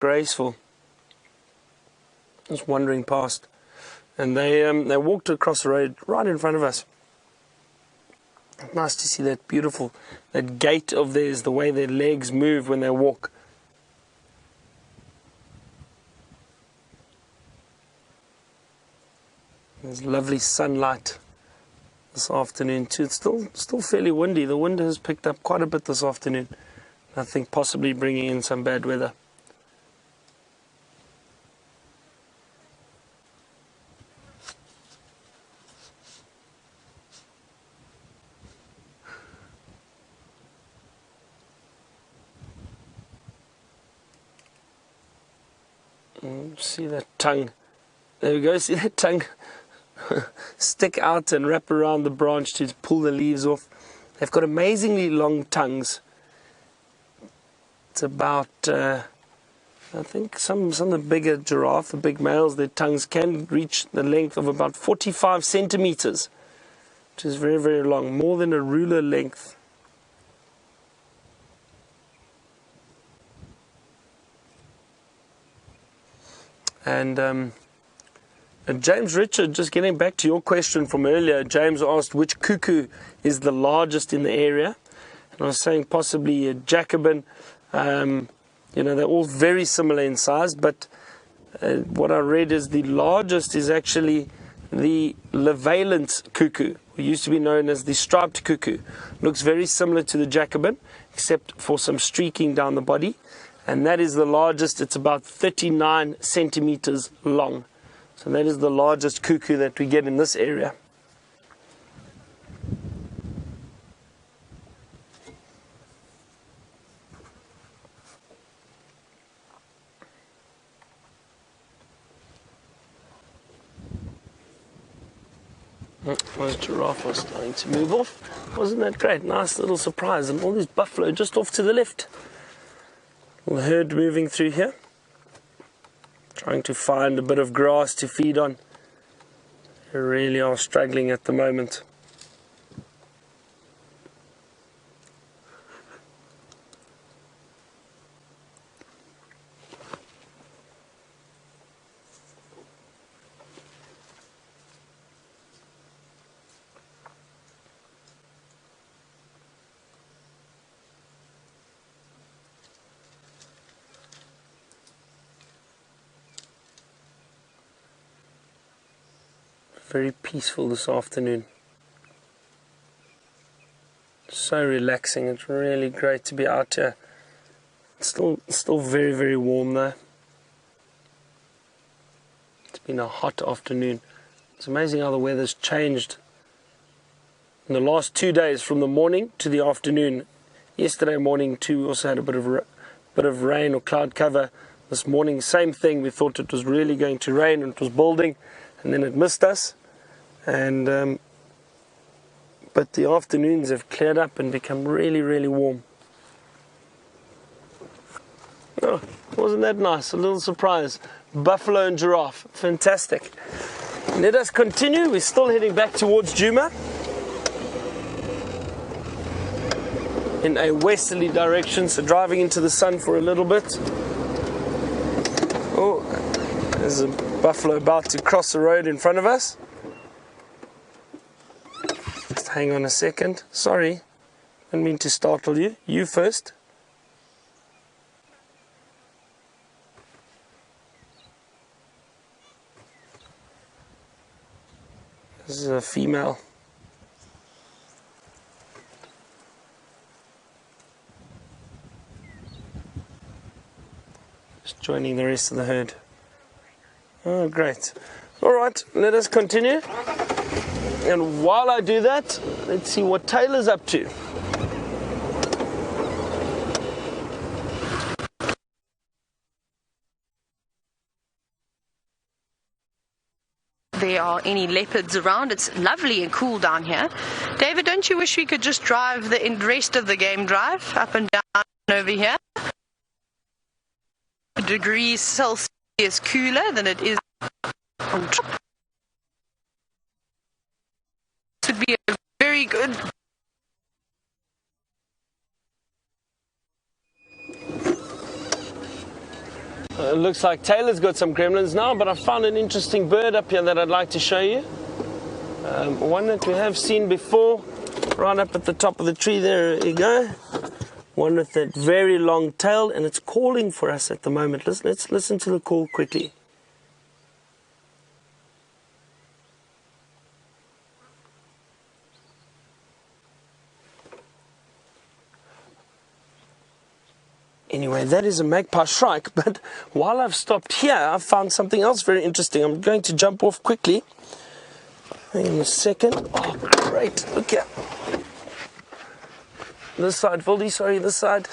graceful. Just wandering past. And they walked across the road right in front of us. Nice to see that beautiful, that gait of theirs, the way their legs move when they walk. There's lovely sunlight this afternoon too. It's still fairly windy. The wind has picked up quite a bit this afternoon. I think possibly bringing in some bad weather. See that tongue? There we go. See that tongue stick out and wrap around the branch to pull the leaves off. They've got amazingly long tongues. It's about, I think some of the bigger giraffe, the big males, their tongues can reach the length of about 45 centimeters, which is very, very long, more than a ruler length. And James Richard, just getting back to your question from earlier, James asked which cuckoo is the largest in the area. And I was saying possibly a Jacobin. You know, they're all very similar in size, but what I read is the largest is actually the Levalent cuckoo, who used to be known as the striped cuckoo. Looks very similar to the Jacobin, except for some streaking down the body. And that is the largest. It's about 39 centimeters long. So that is the largest cuckoo that we get in this area. Those giraffe was starting to move off. Wasn't that great? Nice little surprise. And all these buffalo just off to the left. The herd moving through here, trying to find a bit of grass to feed on. They really are struggling at the moment. Very peaceful this afternoon. So relaxing. It's really great to be out here. It's still very, very warm though. It's been a hot afternoon. It's amazing how the weather's changed in the last 2 days, from the morning to the afternoon. Yesterday morning too, we also had a bit of rain or cloud cover. This morning, same thing. We thought it was really going to rain and it was building, and then it missed us. And but the afternoons have cleared up and become really, really warm. Oh, wasn't that nice? A little surprise. Buffalo and giraffe. Fantastic. Let us continue. We're still heading back towards Djuma in a westerly direction, so driving into the sun for a little bit. Oh, there's a buffalo about to cross the road in front of us. Just hang on a second. Sorry, I didn't mean to startle you. You first. This is a female. Just joining the rest of the herd. Oh, great. All right, let us continue. And while I do that, let's see what Taylor's up to. There are any leopards around. It's lovely and cool down here. David, don't you wish we could just drive the rest of the game drive up and down over here? Degrees Celsius cooler than it is on top. This would be a very good. Looks like Taylor's got some gremlins now, but I found an interesting bird up here that I'd like to show you. One that we have seen before, right up at the top of the tree. There you go. One with that very long tail, and it's calling for us at the moment. Let's listen to the call quickly. Anyway, that is a magpie shrike, but while I've stopped here, I've found something else very interesting. I'm going to jump off quickly. Hang on a second. Oh, great. Look here. This side, Voldy, sorry, this side.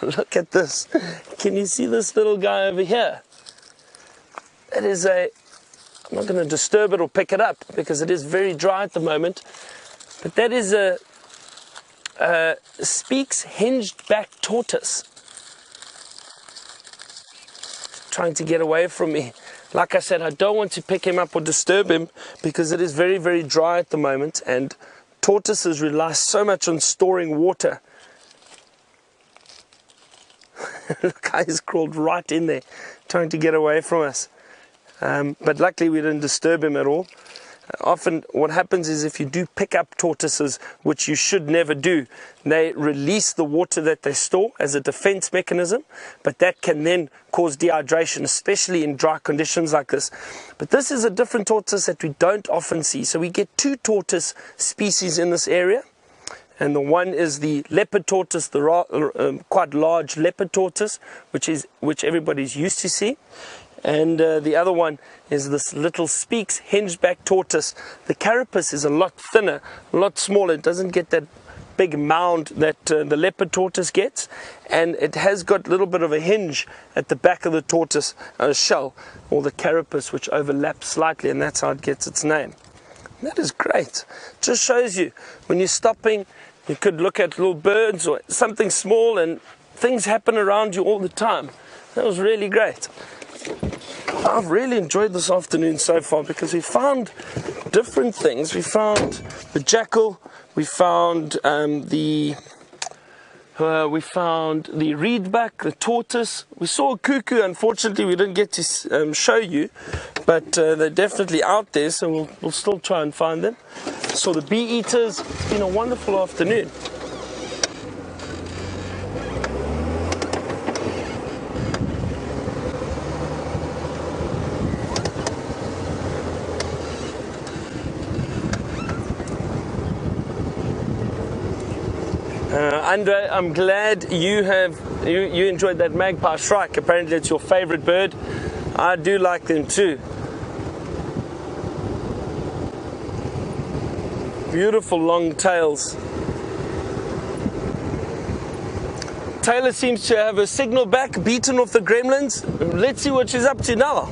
Look at this. Can you see this little guy over here? It is a... I'm not going to disturb it or pick it up because it is very dry at the moment. But that is a... Speaks hinged back tortoise, trying to get away from me. Like I said, I don't want to pick him up or disturb him because it is very, very dry at the moment, and tortoises rely so much on storing water. Look, he's crawled right in there, trying to get away from us. But luckily we didn't disturb him at all. Often what happens is if you do pick up tortoises, which you should never do, they release the water that they store as a defense mechanism, but that can then cause dehydration, especially in dry conditions like this. But this is a different tortoise that we don't often see. So we get two tortoise species in this area, and the one is the leopard tortoise, the quite large leopard tortoise, which everybody's used to see. And the other one is this little speaks hinged back tortoise. The carapace is a lot thinner, a lot smaller. It doesn't get that big mound that the leopard tortoise gets, and it has got a little bit of a hinge at the back of the tortoise shell, or the carapace, which overlaps slightly, and that's how it gets its name. That is great. Just shows you when you're stopping, you could look at little birds or something small, and things happen around you all the time. That was really great. I've really enjoyed this afternoon so far because we found different things. We found the jackal, we found the reedbuck, the tortoise. We saw a cuckoo. Unfortunately, we didn't get to show you, but they're definitely out there, so we'll still try and find them. Saw the bee eaters. It's been a wonderful afternoon. Andre, I'm glad you enjoyed that magpie shrike. Apparently it's your favorite bird. I do like them too. Beautiful long tails. Taylor seems to have a signal back, beaten off the gremlins. Let's see what she's up to now.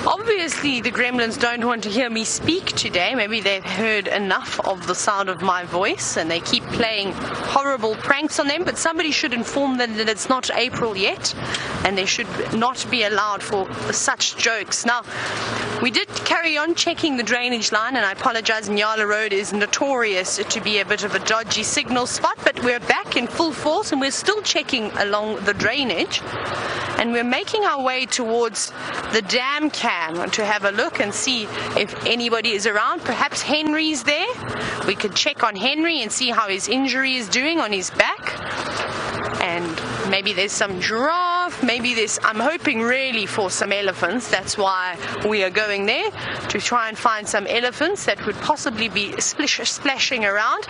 Obviously, the gremlins don't want to hear me speak today. Maybe they've heard enough of the sound of my voice and they keep playing horrible pranks on them, but somebody should inform them that it's not April yet and they should not be allowed for such jokes. Now, we did carry on checking the drainage line, and I apologize, Nyala Road is notorious to be a bit of a dodgy signal spot, but we're back in full force and we're still checking along the drainage, and we're making our way towards the dam cam to have a look and see if anybody is around. Perhaps Henry's there. We could check on Henry and see how his injury is doing on his back. And maybe there's some giraffe, maybe there's, I'm hoping really for some elephants. That's why we are going there, to try and find some elephants that would possibly be splashing around.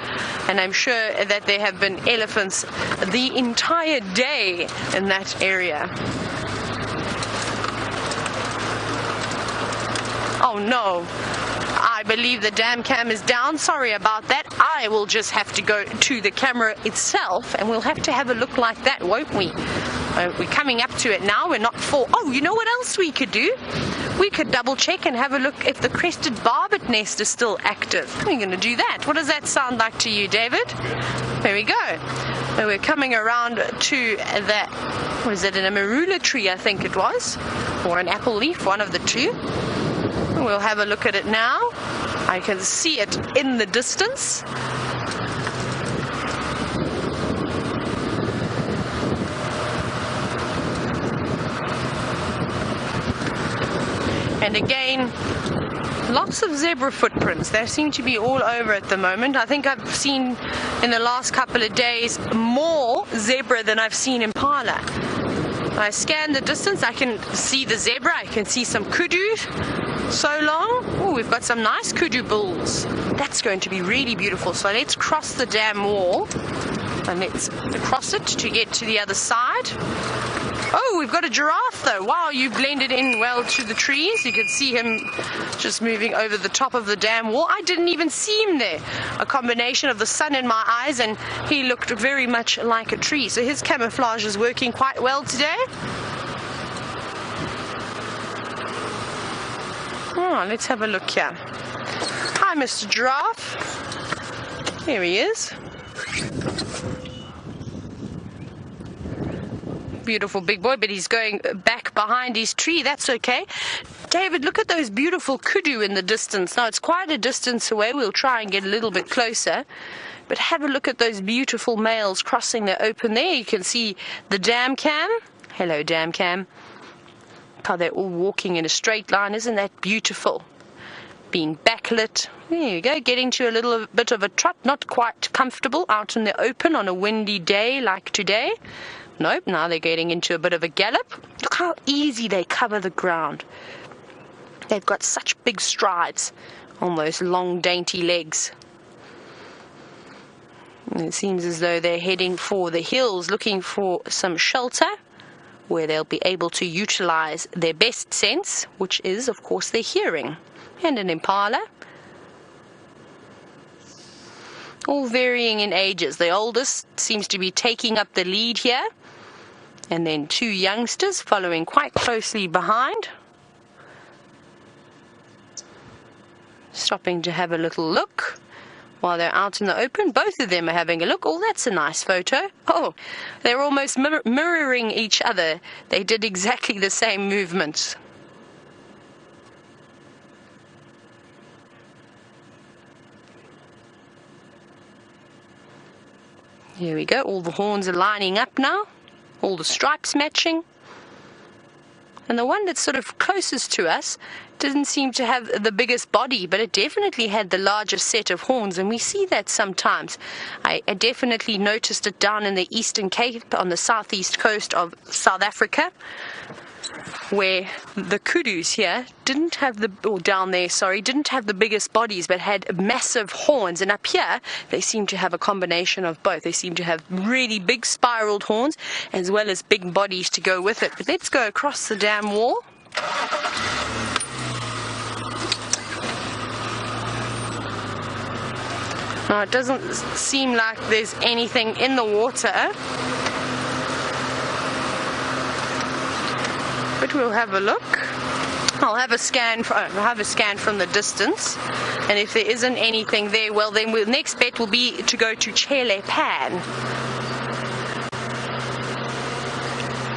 And I'm sure that there have been elephants the entire day in that area. Oh no, I believe the dam cam is down. Sorry about that. I will just have to go to the camera itself and we'll have to have a look like that, won't we? We're coming up to it now. We're not full. Oh, you know what else we could do? We could double check and have a look if the crested barbet nest is still active. We're going to do that. What does that sound like to you, David? There we go. So we're coming around to that, was it an amarula tree, I think it was, or an apple leaf, one of the two. We'll have a look at it now. I can see it in the distance. And again, lots of zebra footprints. They seem to be all over at the moment. I think I've seen in the last couple of days more zebra than I've seen impala. When I scan the distance, I can see the zebra, I can see some kudu. So long. Oh, we've got some nice kudu bulls. That's going to be really beautiful. So let's cross the dam wall and let's cross it to get to the other side. Oh, we've got a giraffe though. Wow, you blended in well to the trees. You can see him just moving over the top of the dam wall. I didn't even see him there. A combination of the sun in my eyes, and he looked very much like a tree. So his camouflage is working quite well today. Oh, let's have a look here. Hi, Mr. Giraffe. Here he is. Beautiful big boy, but he's going back behind his tree. That's okay. David, look at those beautiful kudu in the distance. Now, it's quite a distance away. We'll try and get a little bit closer. But have a look at those beautiful males crossing the open there. You can see the dam cam. Hello, dam cam. How they're all walking in a straight line. Isn't that beautiful? Being backlit. There you go. Getting to a little bit of a trot. Not quite comfortable out in the open on a windy day like today. Nope, now they're getting into a bit of a gallop. Look how easy they cover the ground. They've got such big strides on those long, dainty legs. And it seems as though they're heading for the hills, looking for some shelter where they'll be able to utilize their best sense, which is, of course, their hearing. And an impala. All varying in ages. The oldest seems to be taking up the lead here. And then two youngsters following quite closely behind. Stopping to have a little look while they're out in the open. Both of them are having a look. Oh, that's a nice photo. Oh, they're almost mirroring each other. They did exactly the same movements. Here we go. All the horns are lining up now. All the stripes matching. And the one that's sort of closest to us didn't seem to have the biggest body, but it definitely had the largest set of horns, and we see that sometimes. I definitely noticed it down in the Eastern Cape on the southeast coast of South Africa, where the kudus here didn't have the, or down there, sorry, didn't have the biggest bodies, but had massive horns. And up here, they seem to have a combination of both. They seem to have really big spiraled horns, as well as big bodies to go with it. But let's go across the dam wall. Now, it doesn't seem like there's anything in the water. But we'll have a look. I'll have a scan from the distance, and if there isn't anything there, well, then next bet will be to go to Cheetah.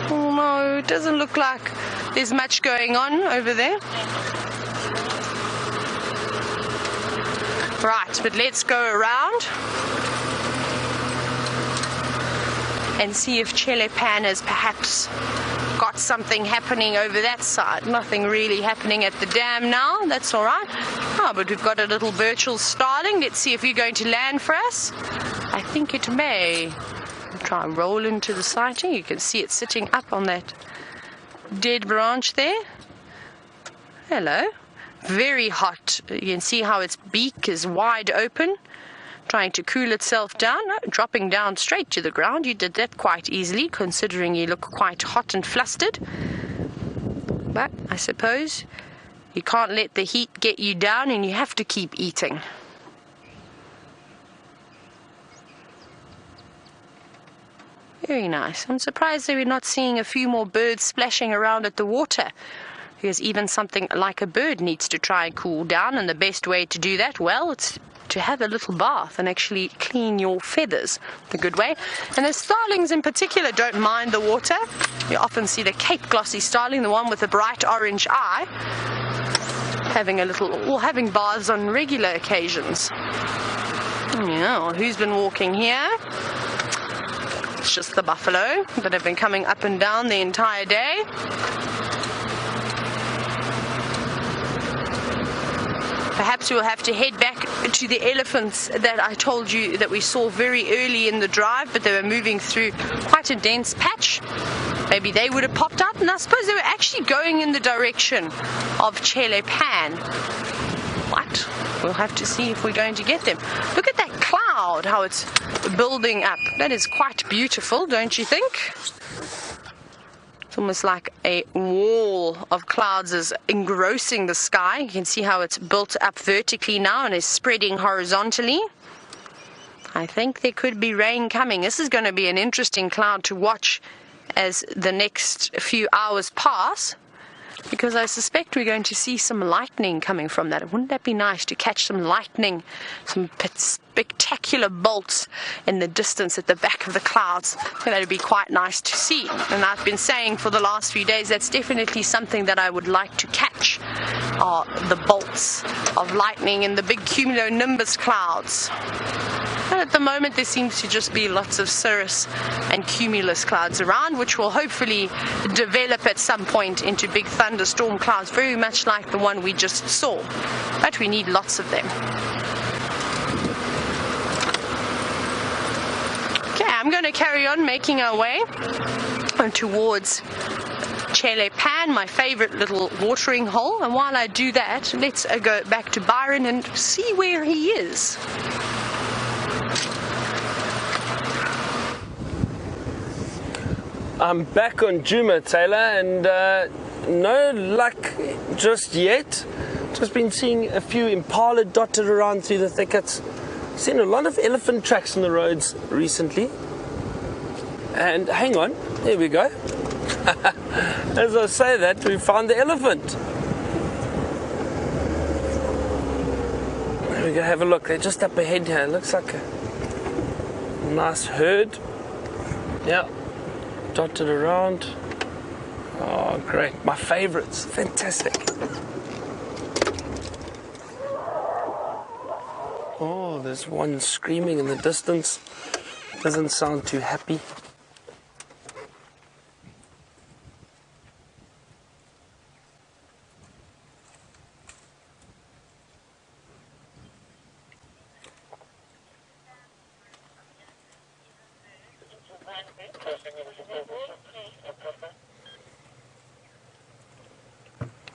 Oh no, it doesn't look like there's much going on over there. Right, but let's go around and see if Cheetah has perhaps got something happening over that side. Nothing really happening at the dam now. That's all right. Oh, but we've got a little virtual starling. Let's see if you're going to land for us. I think it may. I'll try and roll into the sighting. You can see it sitting up on that dead branch there. Hello. Very hot. You can see how its beak is wide open, trying to cool itself down, dropping down straight to the ground. You did that quite easily, considering you look quite hot and flustered. But I suppose you can't let the heat get you down, and you have to keep eating. Very nice. I'm surprised that we're not seeing a few more birds splashing around at the water, because even something like a bird needs to try and cool down, and the best way to do that, well, it's to have a little bath and actually clean your feathers the good way. And the starlings in particular don't mind the water. You often see the Cape glossy starling, the one with the bright orange eye. having baths on regular occasions. Yeah, who's been walking here? It's just the buffalo that have been coming up and down the entire day. Perhaps we'll have to head back to the elephants that I told you that we saw very early in the drive, but they were moving through quite a dense patch. Maybe they would have popped up, and I suppose they were actually going in the direction of Chele Pan. What? We'll have to see if we're going to get them. Look at that cloud, how it's building up. That is quite beautiful, don't you think? It's almost like a wall of clouds is engrossing the sky. You can see how it's built up vertically now and is spreading horizontally. I think there could be rain coming. This is going to be an interesting cloud to watch as the next few hours pass, because I suspect we're going to see some lightning coming from that. Wouldn't that be nice to catch some lightning, some spectacular bolts in the distance at the back of the clouds? I think that would be quite nice to see. And I've been saying for the last few days that's definitely something that I would like to catch, are the bolts of lightning in the big cumulonimbus clouds. But at the moment there seems to just be lots of cirrus and cumulus clouds around, which will hopefully develop at some point into big thunderstorm clouds, very much like the one we just saw. But we need lots of them. Okay, I'm going to carry on making our way towards Chele Pan, my favorite little watering hole. And while I do that, let's go back to Byron and see where he is. I'm back on Djuma, Taylor, and no luck just yet. Just been seeing a few Impala dotted around through the thickets. Seen a lot of elephant tracks on the roads recently. And hang on, there we go. As I say that, we found the elephant. There we go, have a look. They're just up ahead here. It looks like a nice herd. Yeah. Dotted around. Oh, great. My favorites. Fantastic. Oh, there's one screaming in the distance. Doesn't sound too happy.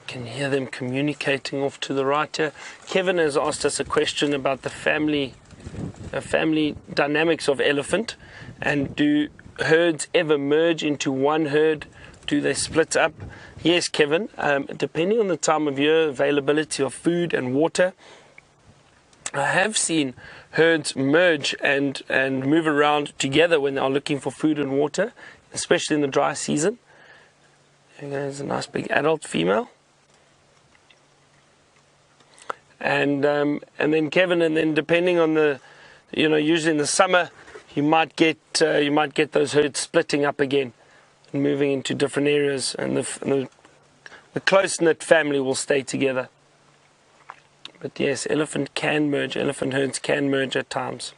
Can hear them communicating off to the right here. Kevin has asked us a question about the family dynamics of elephant, and do herds ever merge into one herd? Do they split up? Yes, Kevin, depending on the time of year, availability of food and water. I have seen herds merge and move around together when they are looking for food and water, especially in the dry season. There's a nice big adult female. And then Kevin, and then depending on the, usually in the summer, you might get those herds splitting up again and moving into different areas, and the close-knit family will stay together. But yes, elephant herds can merge at times.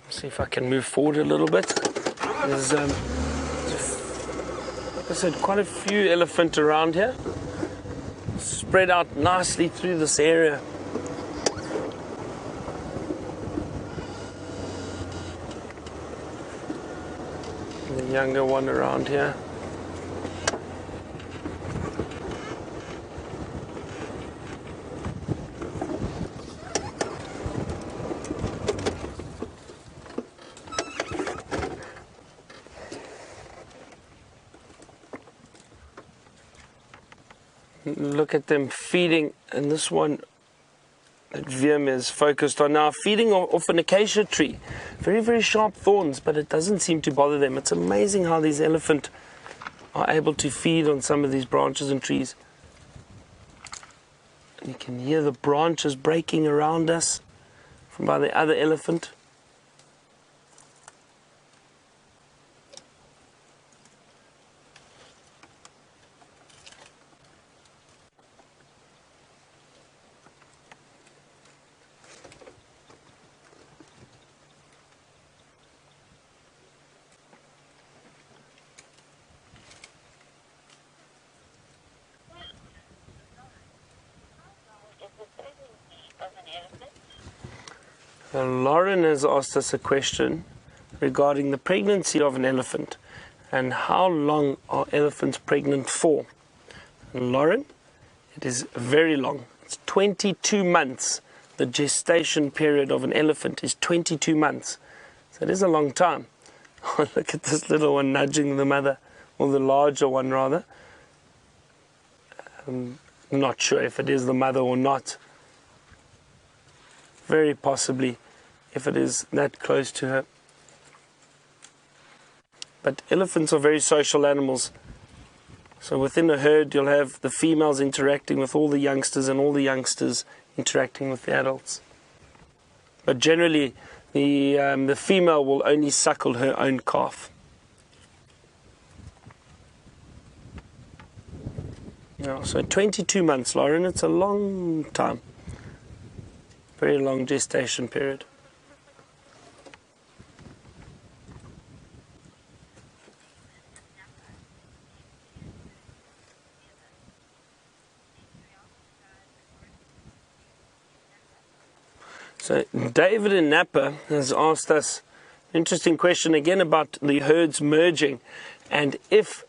See if I can move forward a little bit. There's, like I said, quite a few elephant around here, spread out nicely through this area. And the younger one around here. Look at them feeding, and this one that Wiem is focused on now, feeding off an acacia tree. Very, very sharp thorns, but it doesn't seem to bother them. It's amazing how these elephant are able to feed on some of these branches and trees. And you can hear the branches breaking around us from by the other elephant. Lauren has asked us a question regarding the pregnancy of an elephant and how long are elephants pregnant for. And Lauren, it is very long. It's 22 months. The gestation period of an elephant is 22 months. So it is a long time. Look at this little one nudging the mother, or the larger one rather. I'm not sure if it is the mother or not. Very possibly if it is that close to her. But elephants are very social animals. So within a herd you'll have the females interacting with all the youngsters and all the youngsters interacting with the adults. But generally the female will only suckle her own calf. Yeah, so 22 months, Lauren, it's a long time. Very long gestation period. So David in Napa has asked us an interesting question again about the herds merging, and if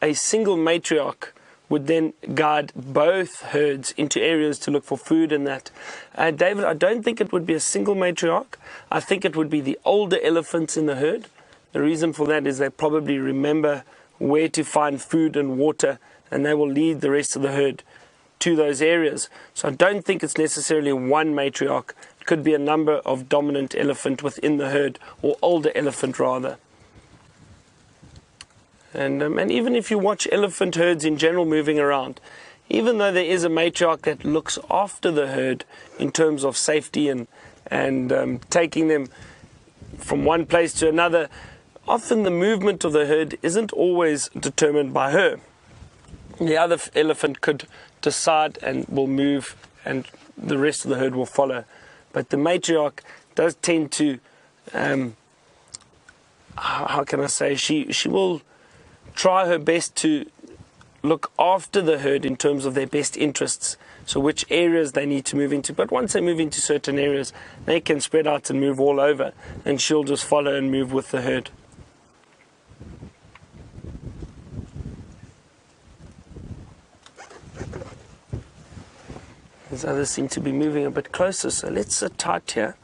a single matriarch would then guide both herds into areas to look for food and that. David, I don't think it would be a single matriarch. I think it would be the older elephants in the herd. The reason for that is they probably remember where to find food and water, and they will lead the rest of the herd to those areas. So I don't think it's necessarily one matriarch. It could be a number of dominant elephant within the herd, or older elephant rather. And even if you watch elephant herds in general moving around, even though there is a matriarch that looks after the herd in terms of safety and taking them from one place to another, often the movement of the herd isn't always determined by her. The other elephant could decide and will move, and the rest of the herd will follow. But the matriarch does tend to, how can I say, she will try her best to look after the herd in terms of their best interests, so which areas they need to move into. But once they move into certain areas, they can spread out and move all over, and she'll just follow and move with the herd. These others seem to be moving a bit closer, so let's sit tight here,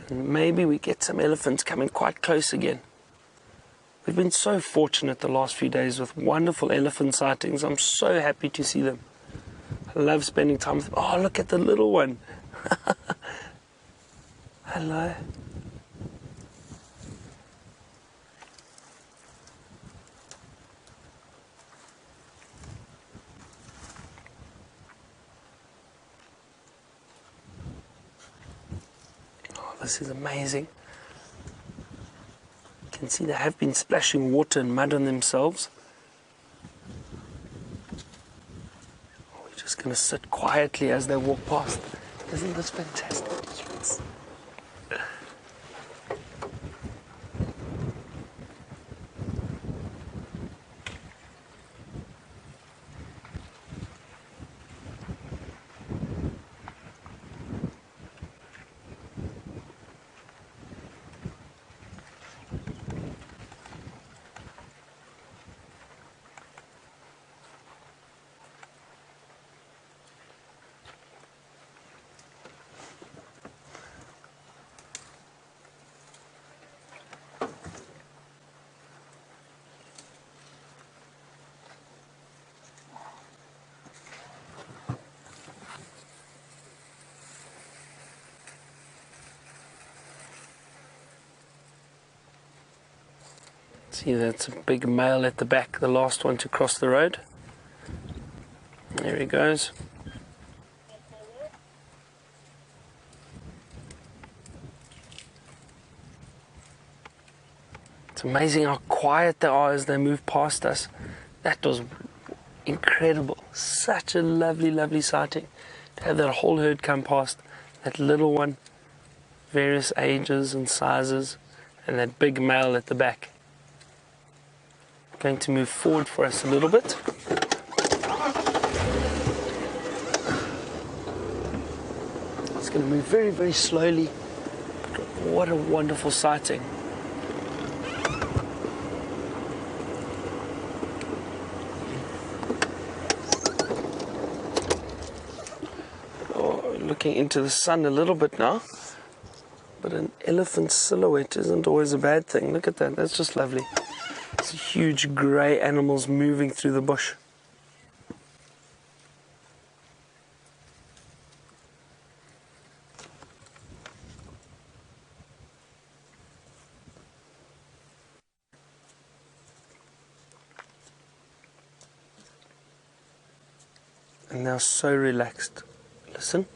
and maybe we get some elephants coming quite close again. We've been so fortunate the last few days with wonderful elephant sightings. I'm so happy to see them. I love spending time with them. Oh, look at the little one. Hello. Oh, this is amazing. You can see they have been splashing water and mud on themselves. We're just going to sit quietly as they walk past. Isn't this fantastic? Yes. See, that's a big male at the back, the last one to cross the road. There he goes. It's amazing how quiet they are as they move past us. That was incredible. Such a lovely, lovely sighting. To have that whole herd come past. That little one, various ages and sizes, and that big male at the back. Going to move forward for us a little bit. It's going to move very, very slowly What a wonderful sighting. Oh, looking into the sun a little bit now. But an elephant silhouette isn't always a bad thing. Look at that, that's just lovely. It's huge grey animals moving through the bush. And they're so relaxed. Listen.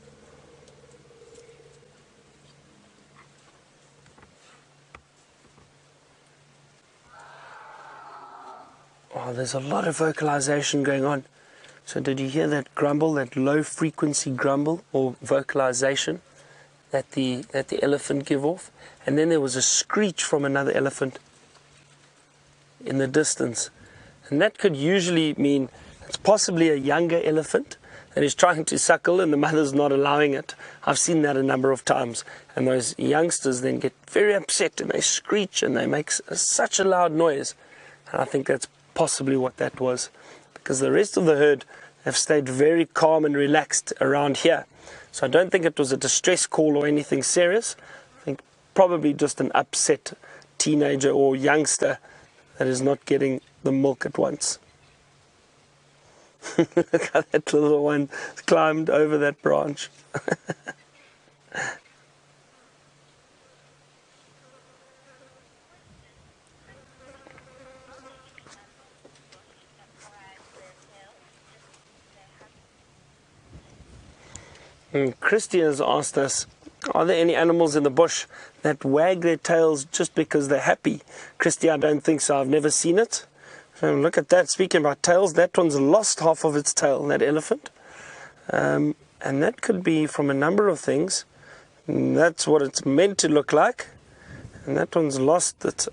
Oh, there's a lot of vocalization going on. So did you hear that grumble, that low frequency grumble or vocalization that the elephant give off? And then there was a screech from another elephant in the distance. And that could usually mean it's possibly a younger elephant that is trying to suckle and the mother's not allowing it. I've seen that a number of times. And those youngsters then get very upset and they screech and they make such a loud noise. And I think that's possibly what that was. Because the rest of the herd have stayed very calm and relaxed around here. So I don't think it was a distress call or anything serious. I think probably just an upset teenager or youngster that is not getting the milk at once. Look how that little one climbed over that branch. And Christy has asked us, are there any animals in the bush that wag their tails just because they're happy? Christy, I don't think so. I've never seen it. Look at that, speaking about tails, that one's lost half of its tail, that elephant. And that could be from a number of things. And that's what it's meant to look like. And that one's lost it.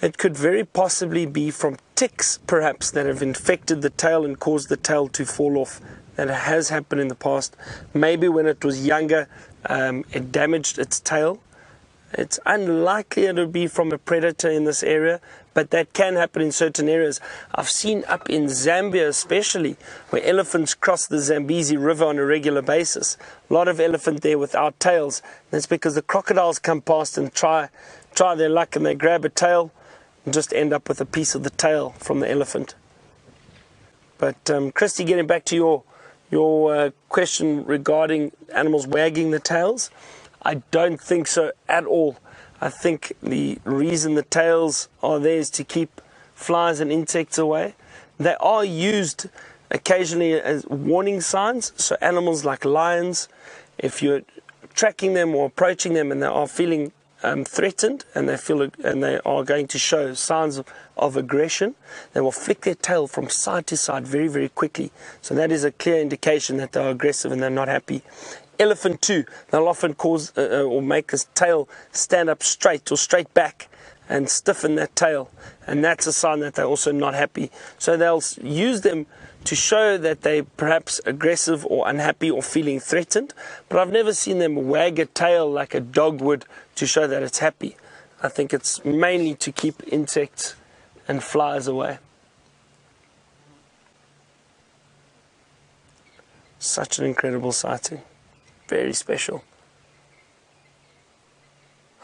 It could very possibly be from ticks, perhaps, that have infected the tail and caused the tail to fall off. That has happened in the past. Maybe when it was younger, it damaged its tail. It's unlikely it would be from a predator in this area, but that can happen in certain areas. I've seen up in Zambia especially, where elephants cross the Zambezi River on a regular basis. A lot of elephant there without tails. That's because the crocodiles come past and try their luck, and they grab a tail and just end up with a piece of the tail from the elephant. But Christy, getting back to your question regarding animals wagging the tails, I don't think so at all. I think the reason the tails are there is to keep flies and insects away. They are used occasionally as warning signs. So animals like lions, if you're tracking them or approaching them and they are feeling threatened and they are going to show signs of aggression, they will flick their tail from side to side very, very quickly. So that is a clear indication that they are aggressive and they're not happy. Elephant too, they'll often cause or make this tail stand up straight or straight back and stiffen that tail, and that's a sign that they're also not happy. So they'll use them to show that they're perhaps aggressive or unhappy or feeling threatened, but I've never seen them wag a tail like a dog would to show that it's happy. I think it's mainly to keep insects and flies away. Such an incredible sighting. Very special.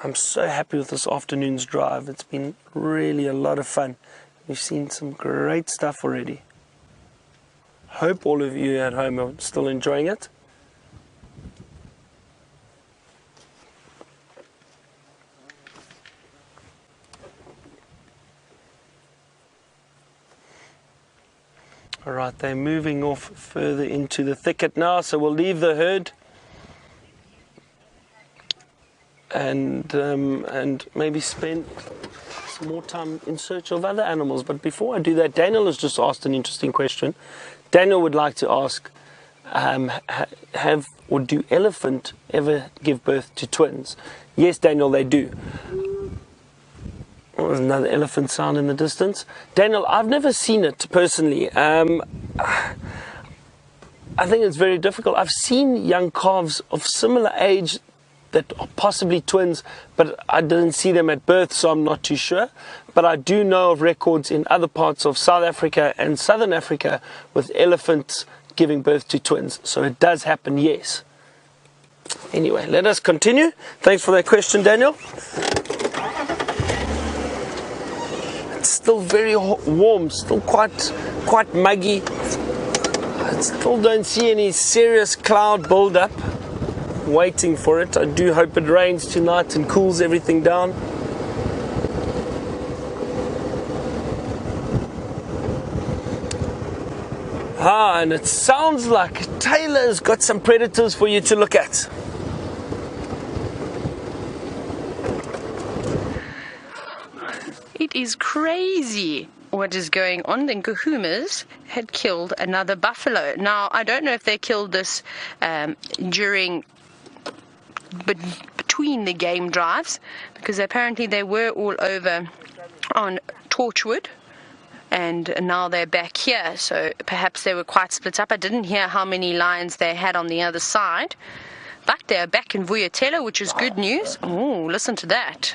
I'm so happy with this afternoon's drive. It's been really a lot of fun. We've seen some great stuff already. Hope all of you at home are still enjoying it. Alright, they're moving off further into the thicket now, so we'll leave the herd and maybe spend some more time in search of other animals. But before I do that, Daniel has just asked an interesting question. Daniel would like to ask, have or do elephant ever give birth to twins? Yes, Daniel, they do. Oh, there's another elephant sound in the distance. Daniel, I've never seen it personally. I think it's very difficult. I've seen young calves of similar age that are possibly twins, but I didn't see them at birth, so I'm not too sure. But I do know of records in other parts of South Africa and Southern Africa with elephants giving birth to twins. So it does happen, yes. Anyway, let us continue. Thanks for that question, Daniel. It's still very warm, still quite muggy. I still don't see any serious cloud build-up. Waiting for it. I do hope it rains tonight and cools everything down. And it sounds like Taylor's got some predators for you to look at. It is crazy what is going on. The Nkuhumas had killed another buffalo. Now, I don't know if they killed this between the game drives, because apparently they were all over on Torchwood, and now they're back here, so perhaps they were quite split up. I didn't hear how many lions they had on the other side, but they're back in Vuyatela, which is good news. Oh, listen to that.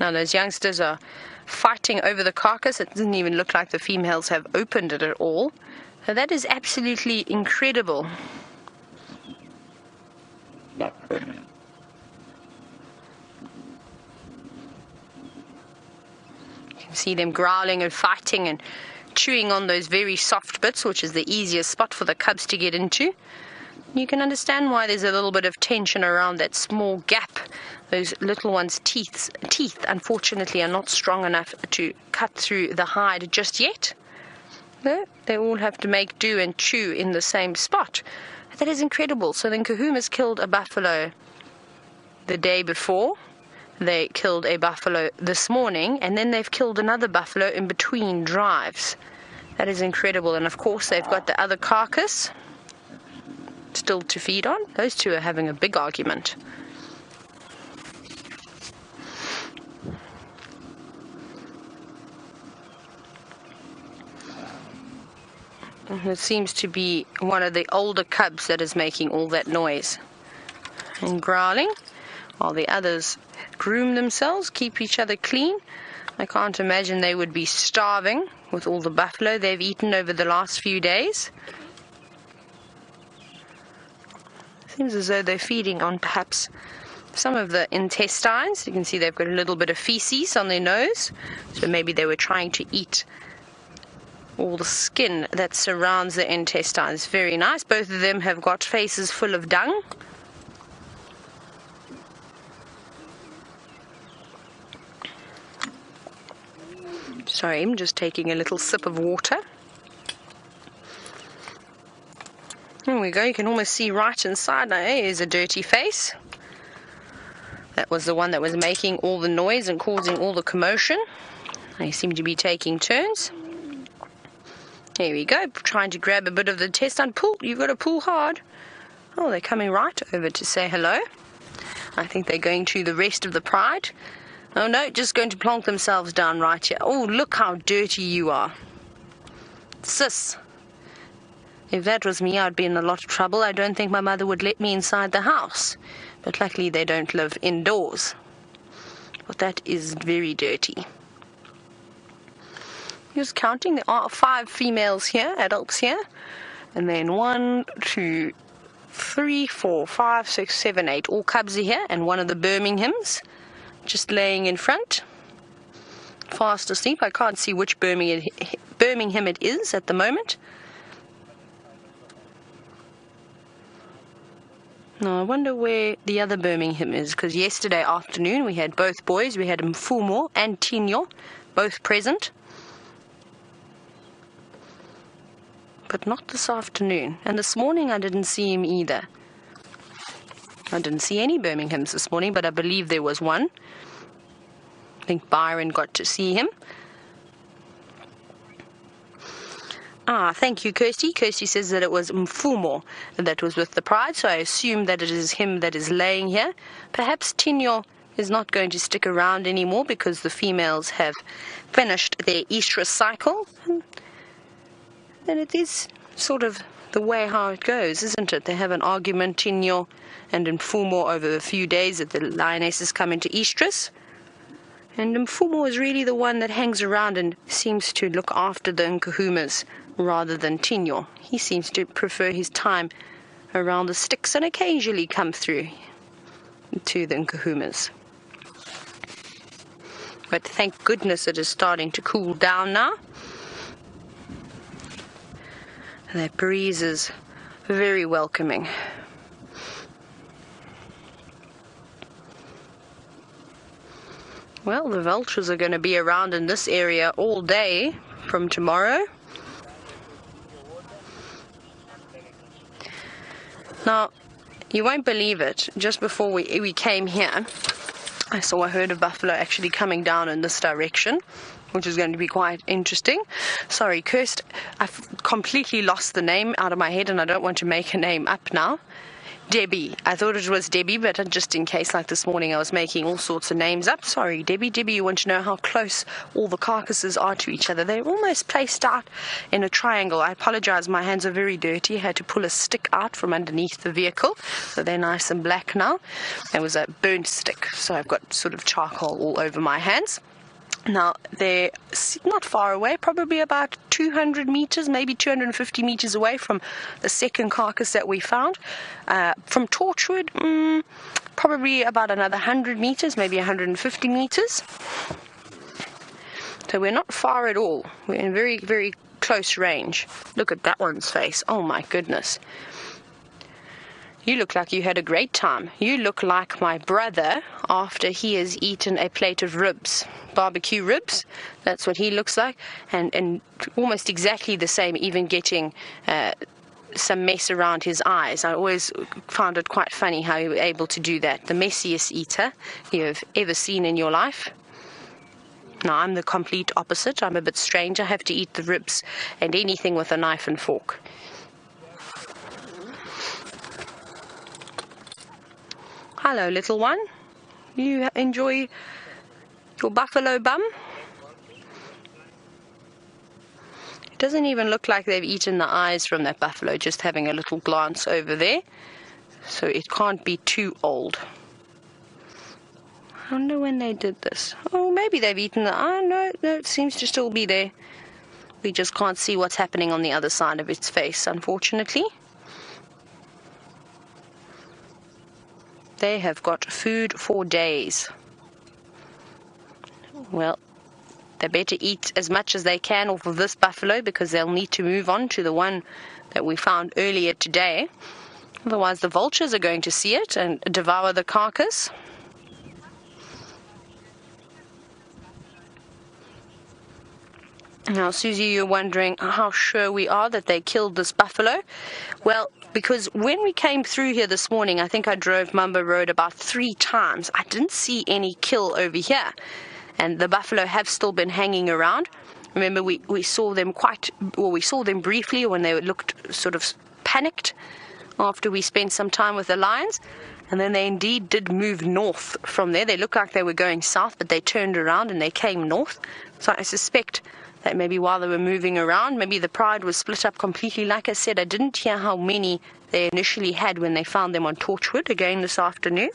Now those youngsters are fighting over the carcass. It doesn't even look like the females have opened it at all. So that is absolutely incredible. You can see them growling and fighting and chewing on those very soft bits, which is the easiest spot for the cubs to get into. You can understand why there's a little bit of tension around that small gap. Those little ones' teeth, unfortunately, are not strong enough to cut through the hide just yet. They all have to make do and chew in the same spot. That is incredible. So the Nkuhumas killed a buffalo the day before. They killed a buffalo this morning, and then they've killed another buffalo in between drives. That is incredible. And of course, they've got the other carcass still to feed on. Those two are having a big argument. It seems to be one of the older cubs that is making all that noise and growling, while the others groom themselves, keep each other clean. I can't imagine they would be starving with all the buffalo they've eaten over the last few days. Seems as though they're feeding on perhaps some of the intestines. You can see they've got a little bit of feces on their nose, so maybe they were trying to eat all the skin that surrounds the intestines. Very nice. Both of them have got faces full of dung. Sorry, I'm just taking a little sip of water. There we go. You can almost see right inside. Now, here's a dirty face. That was the one that was making all the noise and causing all the commotion. They seem to be taking turns. There we go, trying to grab a bit of the intestine. Pull, you've got to pull hard. Oh, they're coming right over to say hello. I think they're going to the rest of the pride. Oh no, just going to plonk themselves down right here. Oh, look how dirty you are. Sis, if that was me, I'd be in a lot of trouble. I don't think my mother would let me inside the house. But luckily they don't live indoors. But that is very dirty. Just counting, there are 5 females here, adults here, and then 1, 2, 3, 4, 5, 6, 7, 8, all cubs are here, and one of the Birminghams just laying in front, fast asleep. I can't see which Birmingham it is at the moment. Now I wonder where the other Birmingham is, because yesterday afternoon we had both boys. We had Mfumo and Tinyo both present. But not this afternoon. And this morning I didn't see him either. I didn't see any Birminghams this morning, but I believe there was one. I think Byron got to see him. Thank you, Kirsty. Kirsty says that it was Mfumo that was with the pride, so I assume that it is him that is laying here. Perhaps Tinyo is not going to stick around anymore because the females have finished their estrus cycle. And it is sort of the way how it goes, isn't it? They have an argument, Tinyo and Nkuhuma, over a few days that the lionesses come into estrus. And Nkuhuma is really the one that hangs around and seems to look after the Nkuhumas rather than Tinyo. He seems to prefer his time around the sticks and occasionally come through to the Nkuhumas. But thank goodness it is starting to cool down now. And that breeze is very welcoming. Well, the vultures are going to be around in this area all day from tomorrow. Now, you won't believe it, just before we came here, I saw a herd of buffalo actually coming down in this direction, which is going to be quite interesting. Sorry, Kirst, I've completely lost the name out of my head and I don't want to make a name up now. Debbie. I thought it was Debbie, but just in case, like this morning, I was making all sorts of names up. Sorry, Debbie. Debbie, you want to know how close all the carcasses are to each other. They're almost placed out in a triangle. I apologize, my hands are very dirty. I had to pull a stick out from underneath the vehicle, so they're nice and black now. It was a burnt stick, so I've got sort of charcoal all over my hands. Now, they're not far away, probably about 200 meters, maybe 250 meters away from the second carcass that we found. From Torchwood, probably about another 100 meters, maybe 150 meters. So we're not far at all. We're in very, very close range. Look at that one's face. Oh my goodness. You look like you had a great time. You look like my brother after he has eaten a plate of ribs, barbecue ribs. That's what he looks like, and almost exactly the same, even getting some mess around his eyes. I always found it quite funny how you were able to do that. The messiest eater you have ever seen in your life. Now, I'm the complete opposite. I'm a bit strange. I have to eat the ribs and anything with a knife and fork. Hello, little one. You enjoy your buffalo bum? It doesn't even look like they've eaten the eyes from that buffalo, just having a little glance over there. So it can't be too old. I wonder when they did this. Oh, maybe they've eaten the eye. No, it seems to still be there. We just can't see what's happening on the other side of its face, unfortunately. They have got food for days. Well, they better eat as much as they can off of this buffalo because they'll need to move on to the one that we found earlier today. Otherwise, the vultures are going to see it and devour the carcass. Now, Susie, you're wondering how sure we are that they killed this buffalo. Well, because when we came through here this morning, I think I drove Mumba Road about 3 times. I didn't see any kill over here. And the buffalo have still been hanging around. Remember, we saw them we saw them briefly when they looked sort of panicked after we spent some time with the lions. And then they indeed did move north from there. They looked like they were going south, but they turned around and they came north. So I suspect that maybe while they were moving around, maybe the pride was split up completely. Like I said, I didn't hear how many they initially had when they found them on Torchwood again this afternoon.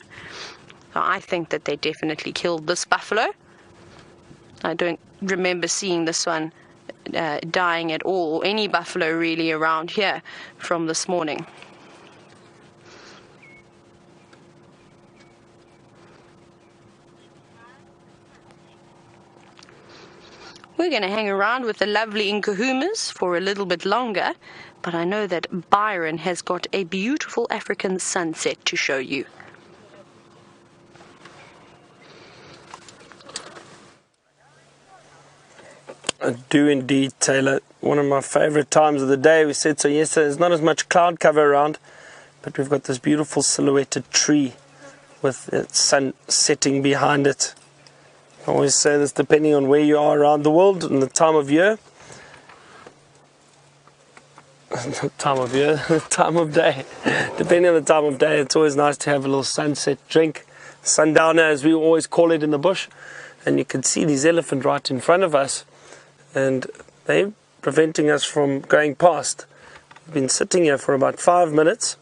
So I think that they definitely killed this buffalo. I don't remember seeing this one dying at all, or any buffalo really around here from this morning. We're going to hang around with the lovely Nkuhumas for a little bit longer, but I know that Byron has got a beautiful African sunset to show you. I do indeed, Taylor. One of my favorite times of the day. We said so yesterday. There's not as much cloud cover around, but we've got this beautiful silhouetted tree with the sun setting behind it. I always say this, depending on where you are around the world and the time of year. Time of year, time of day. Depending on the time of day, it's always nice to have a little sunset drink sundowner, as we always call it in the bush. And you can see these elephants right in front of us, and they're preventing us from going past. We've been sitting here for about 5 minutes,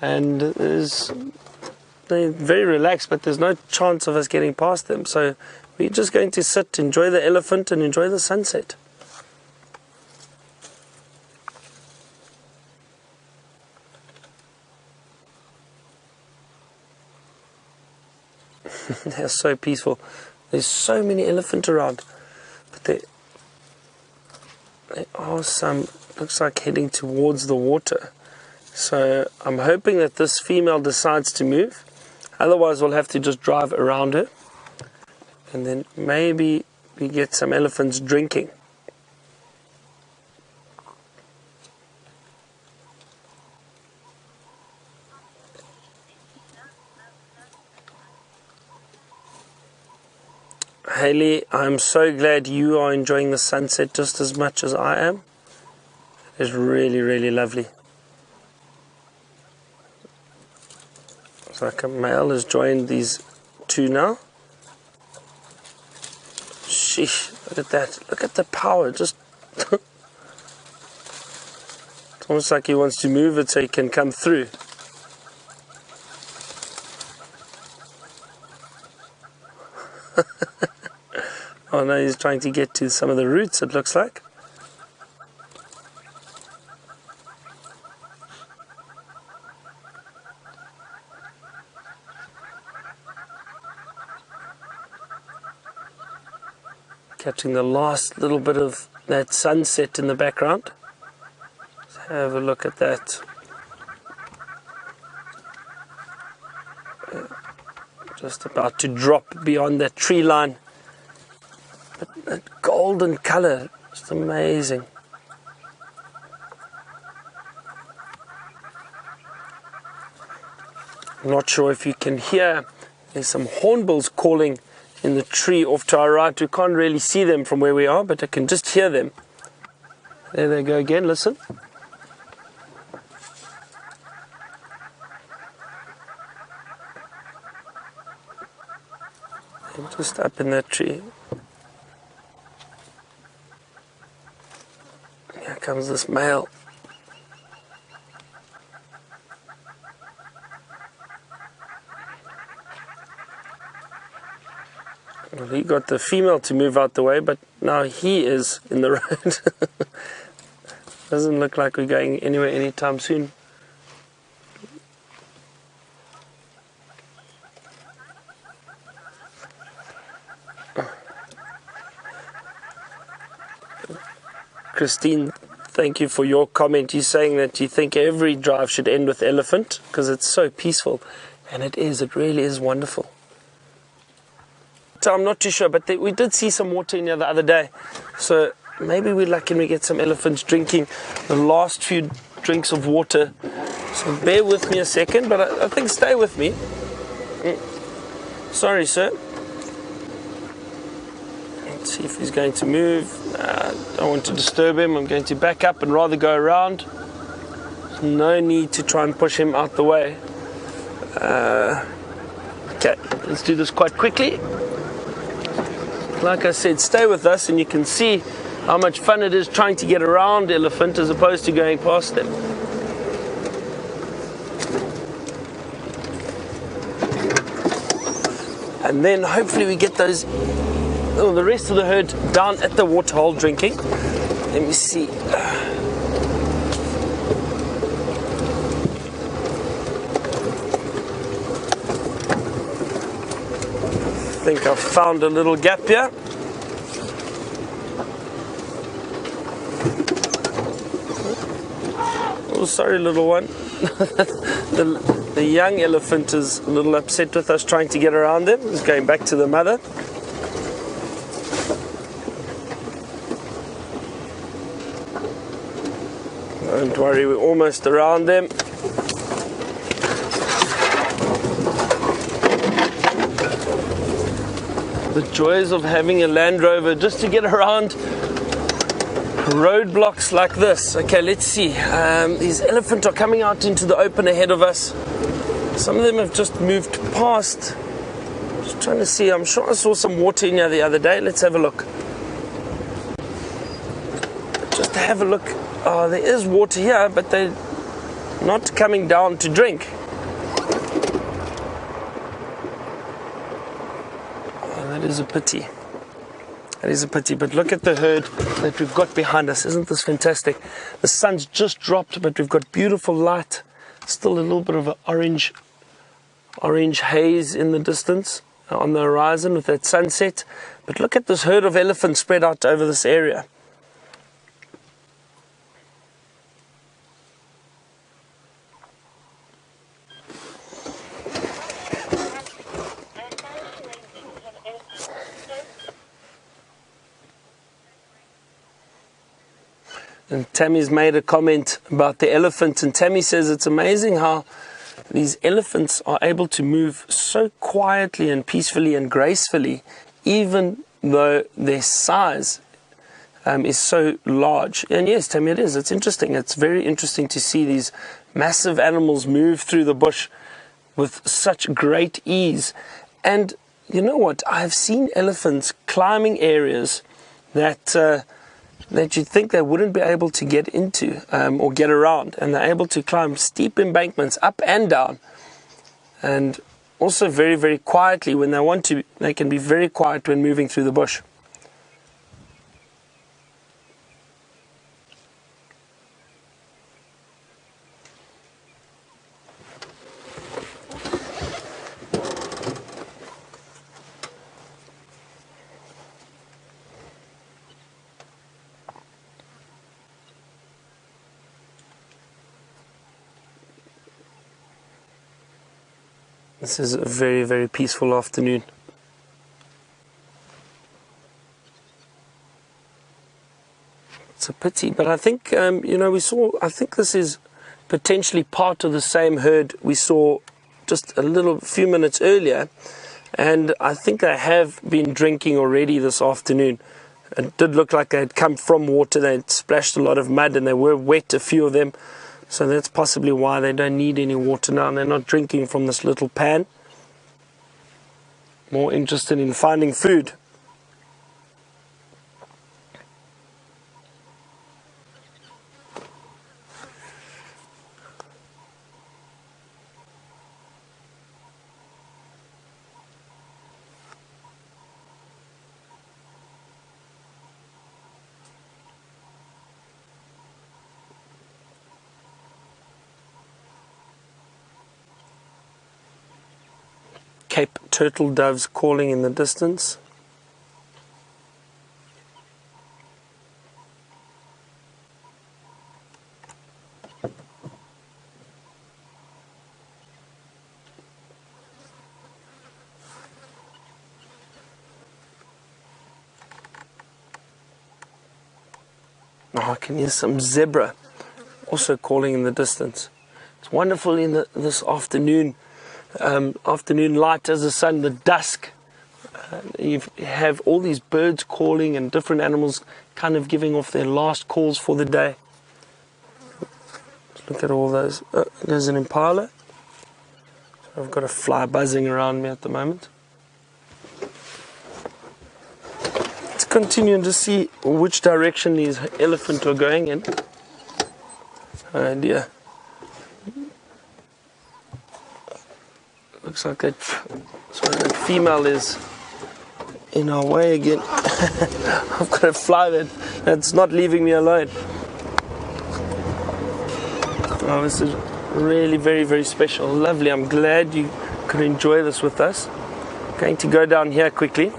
and they're very relaxed, but there's no chance of us getting past them. So we're just going to sit, enjoy the elephant, and enjoy the sunset. They're so peaceful. There's so many elephants around, but there are some, looks like heading towards the water. So I'm hoping that this female decides to move. Otherwise we'll have to just drive around her, and then maybe we get some elephants drinking. Ellie, I'm so glad you are enjoying the sunset just as much as I am. It is really, really lovely. It's like a male has joined these two now. Sheesh, look at that. Look at the power. Just it's almost like he wants to move it so he can come through. Oh no, he's trying to get to some of the roots, it looks like. Catching the last little bit of that sunset in the background. Let's have a look at that. Just about to drop beyond that tree line. But that golden color, just amazing. I'm not sure if you can hear, there's some hornbills calling in the tree off to our right. We can't really see them from where we are, but I can just hear them. There they go again, listen. They're just up in that tree. Here comes this male. Well, he got the female to move out the way, but now he is in the road. Doesn't look like we're going anywhere anytime soon. Christine, thank you for your comment. You're saying that you think every drive should end with elephant because it's so peaceful, and it is. It really is wonderful. So I'm not too sure, but we did see some water in here the other day, so maybe we're lucky and we get some elephants drinking the last few drinks of water. So bear with me a second, but I think stay with me. Sorry, sir. Let's see if he's going to move. I don't want to disturb him. I'm going to back up and rather go around. No need to try and push him out the way. Okay, let's do this quite quickly. Like I said, stay with us and you can see how much fun it is trying to get around elephant as opposed to going past them. And then hopefully we get those, the rest of the herd down at the waterhole drinking. Let me see. I think I've found a little gap here. Oh, sorry, little one. The young elephant is a little upset with us trying to get around him. He's going back to the mother. Don't worry, we're almost around them. The joys of having a Land Rover just to get around roadblocks like this. Okay, let's see. These elephants are coming out into the open ahead of us. Some of them have just moved past Just trying to see. I'm sure I saw some water in here the other day. Let's have a look. Just have a look. Oh, there is water here, but they're not coming down to drink. Oh, that is a pity. That is a pity, but look at the herd that we've got behind us. Isn't this fantastic? The sun's just dropped, but we've got beautiful light. Still a little bit of an orange haze in the distance on the horizon with that sunset. But look at this herd of elephants spread out over this area. And Tammy's made a comment about the elephant, and Tammy says it's amazing how these elephants are able to move so quietly and peacefully and gracefully, even though their size is so large. And yes, Tammy, it is. It's interesting. It's very interesting to see these massive animals move through the bush with such great ease. And you know what? I've seen elephants climbing areas that you'd think they wouldn't be able to get into or get around, and they're able to climb steep embankments up and down, and also very, very quietly when they want to. They can be very quiet when moving through the bush. This is a very, very peaceful afternoon. It's a pity, but I think, I think this is potentially part of the same herd we saw just a few minutes earlier, and I think they have been drinking already this afternoon. It did look like they had come from water. They had splashed a lot of mud, and they were wet, a few of them. So that's possibly why they don't need any water now, and they're not drinking from this little pan. More interested in finding food. Cape turtle doves calling in the distance. Oh, I can hear some zebra also calling in the distance. It's wonderful in this afternoon. Afternoon light as the sun, the dusk, you have all these birds calling and different animals kind of giving off their last calls for the day. Let's look at all those. There's an impala. So I've got a fly buzzing around me at the moment. Let's continue and just see which direction these elephants are going in. Oh dear. Looks like that female is in our way again. I've got a fly that's not leaving me alone. Oh, this is really very, very special. Lovely. I'm glad you could enjoy this with us. I'm going to go down here quickly.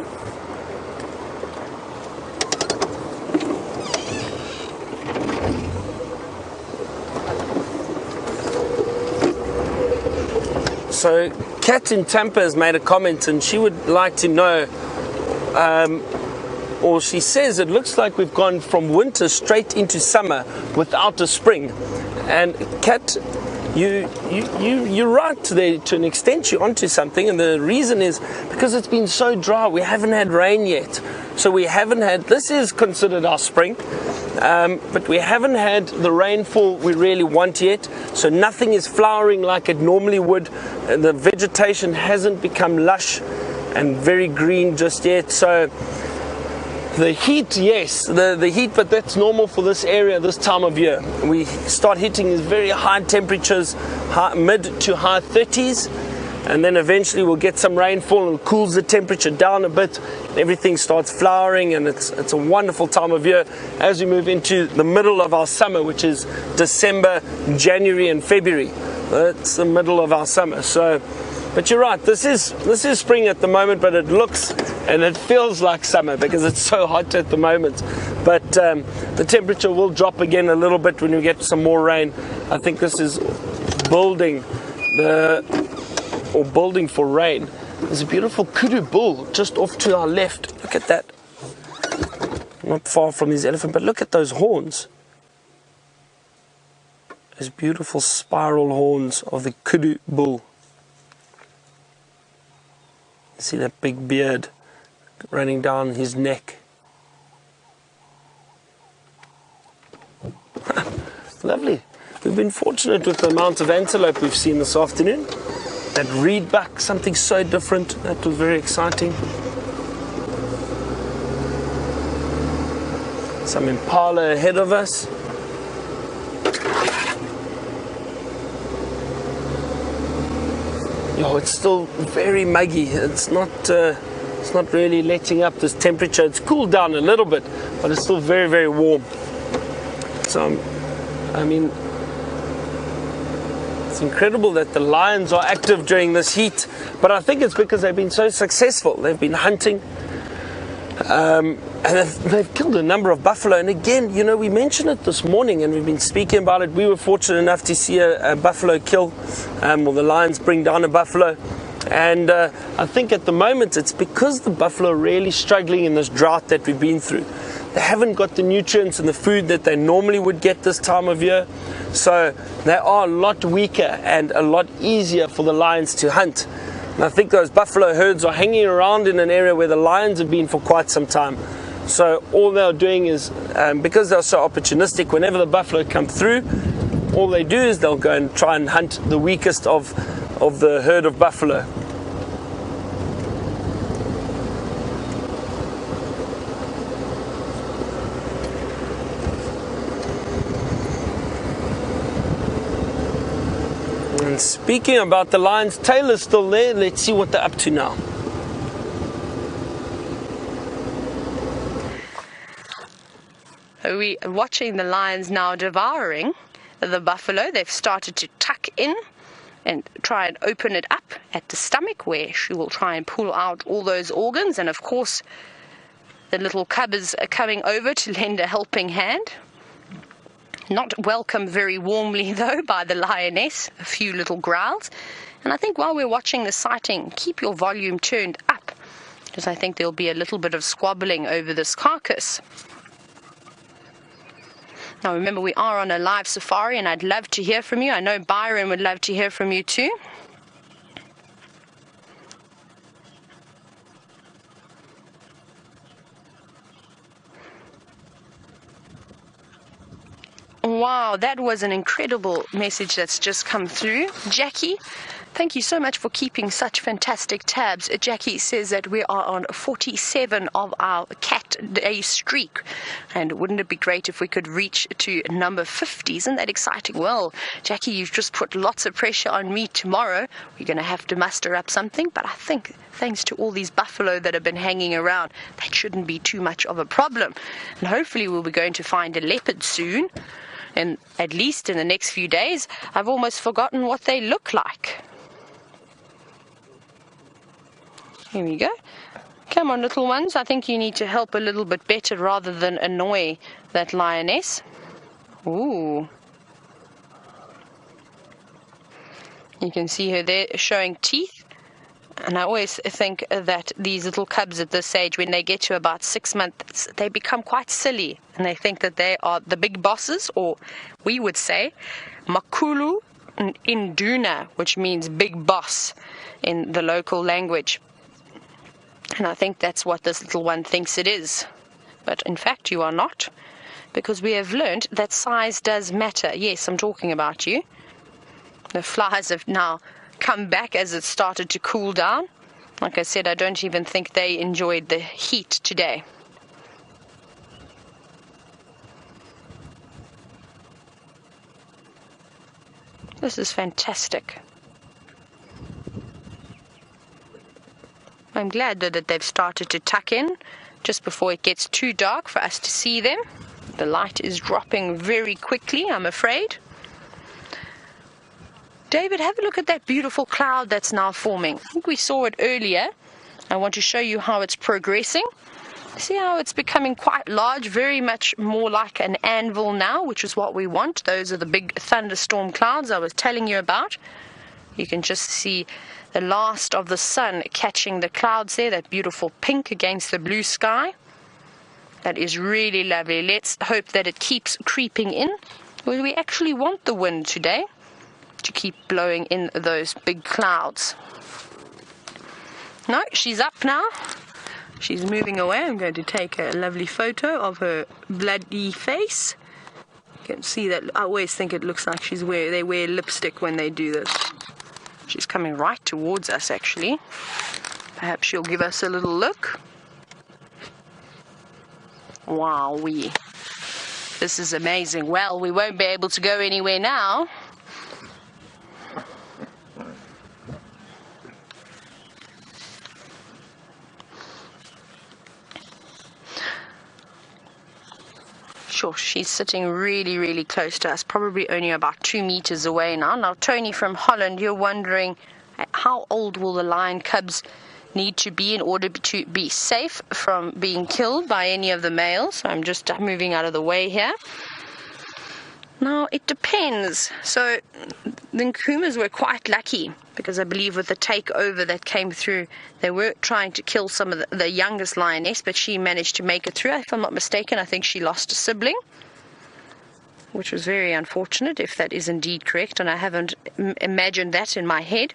So Kat in Tampa has made a comment, and she would like to know, or she says it looks like we've gone from winter straight into summer without a spring. And Kat, you're right there to an extent. You're onto something, and the reason is because it's been so dry. We haven't had rain yet, so we haven't had. This is considered our spring. But we haven't had the rainfall we really want yet, so nothing is flowering like it normally would, and the vegetation hasn't become lush and very green just yet. So the heat, yes, the heat, but that's normal for this area this time of year. We start hitting these very high temperatures, mid to high 30s, and then eventually we'll get some rainfall and cools the temperature down a bit. Everything starts flowering, and it's a wonderful time of year as we move into the middle of our summer, which is December, January and February. That's the middle of our summer. So, but you're right, this is spring at the moment, but it looks and it feels like summer because it's so hot at the moment. But the temperature will drop again a little bit when we get some more rain. I think this is building for rain. There's a beautiful Kudu bull just off to our left. Look at that. Not far from his elephant, but look at those horns. Those beautiful spiral horns of the Kudu bull. You see that big beard running down his neck. Lovely. We've been fortunate with the amount of antelope we've seen this afternoon. That reedbuck, something so different. That was very exciting. Some impala ahead of us. Yo, it's still very muggy. It's not really letting up this temperature. It's cooled down a little bit, but it's still very, very warm. So, I mean, it's incredible that the lions are active during this heat, but I think it's because they've been so successful. They've been hunting, and they've killed a number of buffalo. And again, you know, we mentioned it this morning, and we've been speaking about it. We were fortunate enough to see a buffalo kill, or the lions bring down a buffalo. And I think at the moment it's because the buffalo are really struggling in this drought that we've been through. They haven't got the nutrients and the food that they normally would get this time of year. So they are a lot weaker and a lot easier for the lions to hunt. And I think those buffalo herds are hanging around in an area where the lions have been for quite some time. So all they're doing is, because they're so opportunistic, whenever the buffalo come through, all they do is they'll go and try and hunt the weakest of the herd of buffalo. And speaking about the lions, Taylor's still there. Let's see what they're up to now. We're watching the lions now devouring the buffalo. They've started to tuck in and try and open it up at the stomach, where she will try and pull out all those organs. And of course, the little cubs are coming over to lend a helping hand. Not welcomed very warmly, though, by the lioness. A few little growls. And I think while we're watching the sighting, keep your volume turned up, because I think there'll be a little bit of squabbling over this carcass. Now, remember, we are on a live safari, and I'd love to hear from you. I know Byron would love to hear from you too. Wow, that was an incredible message that's just come through. Jackie, thank you so much for keeping such fantastic tabs. Jackie says that we are on 47 of our cat day streak. And wouldn't it be great if we could reach to number 50? Isn't that exciting? Well, Jackie, you've just put lots of pressure on me tomorrow. We're going to have to muster up something. But I think thanks to all these buffalo that have been hanging around, that shouldn't be too much of a problem. And hopefully we'll be going to find a leopard soon. And at least in the next few days. I've almost forgotten what they look like. Here we go. Come on, little ones. I think you need to help a little bit better rather than annoy that lioness. Ooh. You can see her there showing teeth. And I always think that these little cubs at this age, when they get to about 6 months, they become quite silly. And they think that they are the big bosses, or we would say, Makulu Induna, which means big boss in the local language. And I think that's what this little one thinks it is. But in fact, you are not, because we have learned that size does matter. Yes, I'm talking about you. The flies have now come back as it started to cool down. Like I said, I don't even think they enjoyed the heat today. This is fantastic. I'm glad though that they've started to tuck in just before it gets too dark for us to see them. The light is dropping very quickly, I'm afraid. David, have a look at that beautiful cloud that's now forming. I think we saw it earlier. I want to show you how it's progressing. See how it's becoming quite large, very much more like an anvil now, which is what we want. Those are the big thunderstorm clouds I was telling you about. You can just see the last of the sun catching the clouds there, that beautiful pink against the blue sky. That is really lovely. Let's hope that it keeps creeping in. Well, we actually want the wind today to keep blowing in those big clouds. No, she's up now. She's moving away. I'm going to take a lovely photo of her bloody face. You can see that. I always think it looks like they wear lipstick when they do this. She's coming right towards us, actually. Perhaps she'll give us a little look. Wowee. This is amazing. Well, we won't be able to go anywhere now. Sure, she's sitting really, really close to us, probably only about 2 meters away now. Now, Tony from Holland, you're wondering how old will the lion cubs need to be in order to be safe from being killed by any of the males. So I'm just moving out of the way here. Now, it depends. So the Nkuhumas were quite lucky because I believe with the takeover that came through, they were trying to kill some of the youngest lioness, but she managed to make it through. If I'm not mistaken, I think she lost a sibling, which was very unfortunate if that is indeed correct, and I haven't imagined that in my head.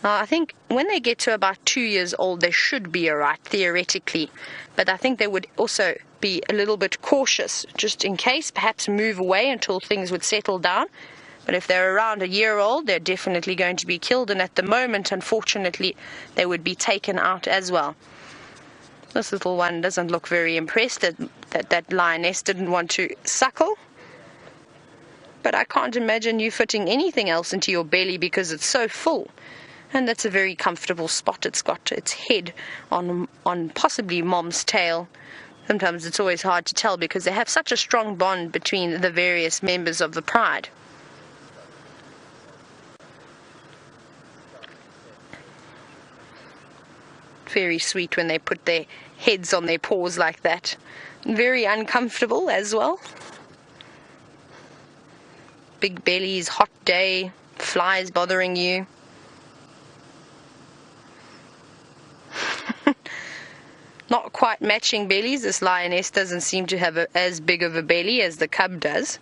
I think when they get to about 2 years old, they should be all right, theoretically. But I think they would also be a little bit cautious, just in case, perhaps move away until things would settle down. But if they're around a year old, they're definitely going to be killed. And at the moment, unfortunately, they would be taken out as well. This little one doesn't look very impressed that lioness didn't want to suckle. But I can't imagine you fitting anything else into your belly because it's so full. And that's a very comfortable spot. It's got its head on possibly mom's tail. Sometimes it's always hard to tell because they have such a strong bond between the various members of the pride. Very sweet when they put their heads on their paws like that. Very uncomfortable as well. Big bellies, hot day, flies bothering you. Not quite matching bellies. This lioness doesn't seem to have as big of a belly as the cub does.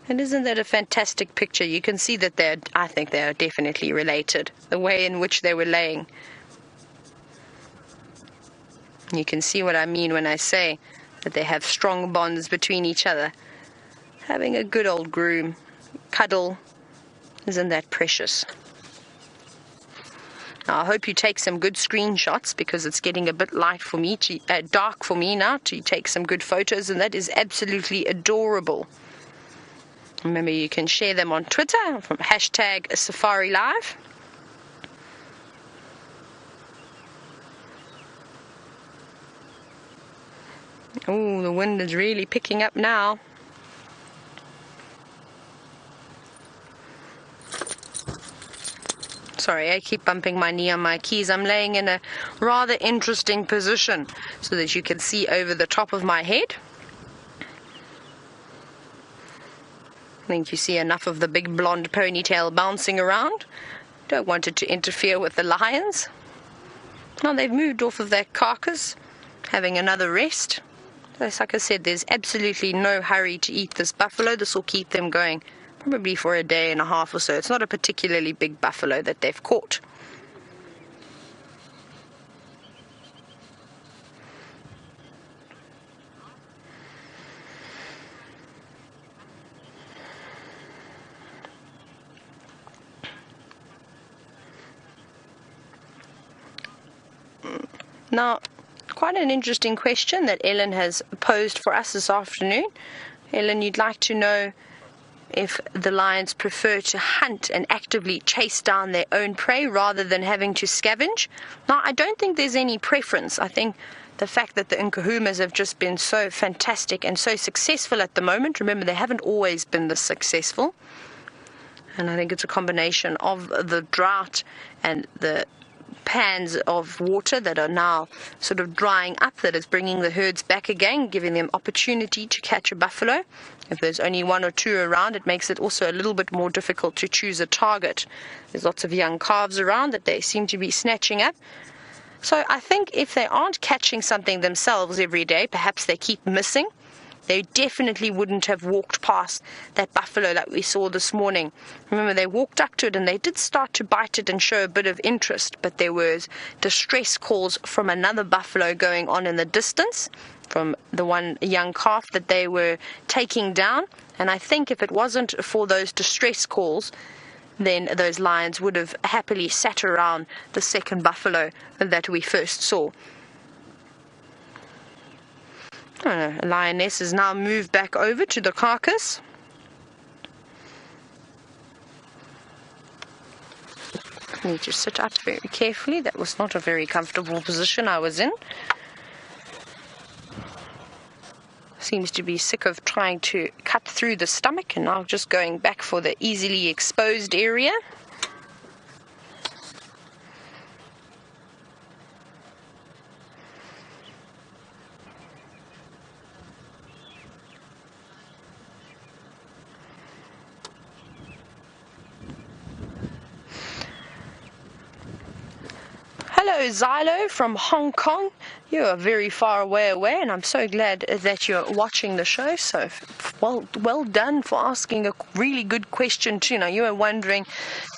And isn't that a fantastic picture? You can see that I think they are definitely related. The way in which they were laying. You can see what I mean when I say that they have strong bonds between each other. Having a good old groom, cuddle, isn't that precious? Now, I hope you take some good screenshots because it's getting a bit light for me, dark for me now to take some good photos, and that is absolutely adorable. Remember, you can share them on Twitter from #SafariLive. Oh, the wind is really picking up now. Sorry, I keep bumping my knee on my keys. I'm laying in a rather interesting position so that you can see over the top of my head. I think you see enough of the big blonde ponytail bouncing around. Don't want it to interfere with the lions. Now they've moved off of their carcass, having another rest. Like I said, there's absolutely no hurry to eat this buffalo. This will keep them going probably for a day and a half or so. It's not a particularly big buffalo that they've caught. Now, quite an interesting question that Ellen has posed for us this afternoon. Ellen, you'd like to know if the lions prefer to hunt and actively chase down their own prey rather than having to scavenge. Now, I don't think there's any preference. I think the fact that the Nkuhumas have just been so fantastic and so successful at the moment, remember, they haven't always been this successful. And I think it's a combination of the drought and the pans of water that are now sort of drying up that is bringing the herds back again, giving them opportunity to catch a buffalo. If there's only one or two around, it makes it also a little bit more difficult to choose a target. There's lots of young calves around that they seem to be snatching up. So I think if they aren't catching something themselves every day, perhaps they keep missing. They definitely wouldn't have walked past that buffalo that we saw this morning. Remember, they walked up to it and they did start to bite it and show a bit of interest, but there was distress calls from another buffalo going on in the distance, from the one young calf that they were taking down. And I think if it wasn't for those distress calls, then those lions would have happily sat around the second buffalo that we first saw. A lioness has now moved back over to the carcass. I need to sit up very carefully. That was not a very comfortable position I was in. Seems to be sick of trying to cut through the stomach and now just going back for the easily exposed area. Hello, Xylo from Hong Kong. You are very far away, and I'm so glad that you're watching the show. So, well done for asking a really good question too. Now, you are wondering,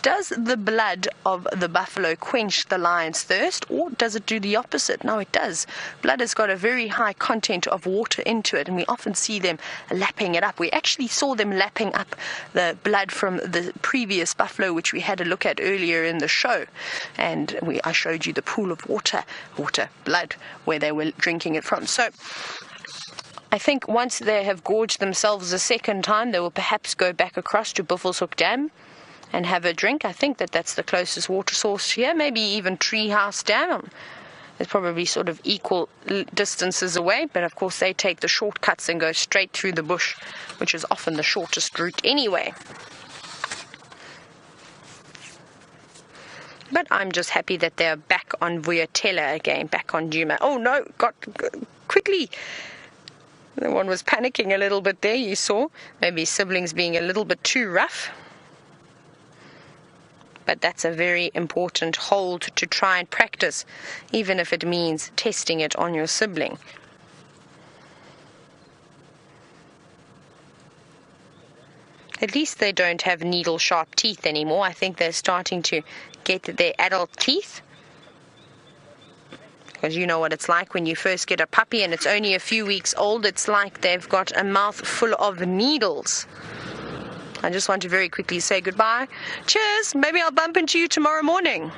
does the blood of the buffalo quench the lion's thirst, or does it do the opposite? No, it does. Blood has got a very high content of water into it, and we often see them lapping it up. We actually saw them lapping up the blood from the previous buffalo, which we had a look at earlier in the show, and I showed you the pool of blood, where they were drinking it from. So I think once they have gorged themselves a second time, they will perhaps go back across to Buffelshoek Dam and have a drink. I think that that's the closest water source here, maybe even Treehouse Dam. It's probably sort of equal distances away, but of course they take the shortcuts and go straight through the bush, which is often the shortest route anyway. But I'm just happy that they're back on Vuyatela again, back on Djuma. Oh no, quickly. The one was panicking a little bit there, you saw. Maybe siblings being a little bit too rough. But that's a very important hold to try and practice, even if it means testing it on your sibling. At least they don't have needle-sharp teeth anymore. I think they're starting to get their adult teeth. Because you know what it's like when you first get a puppy and it's only a few weeks old. It's like they've got a mouth full of needles. I just want to very quickly say goodbye. Cheers. Maybe I'll bump into you tomorrow morning.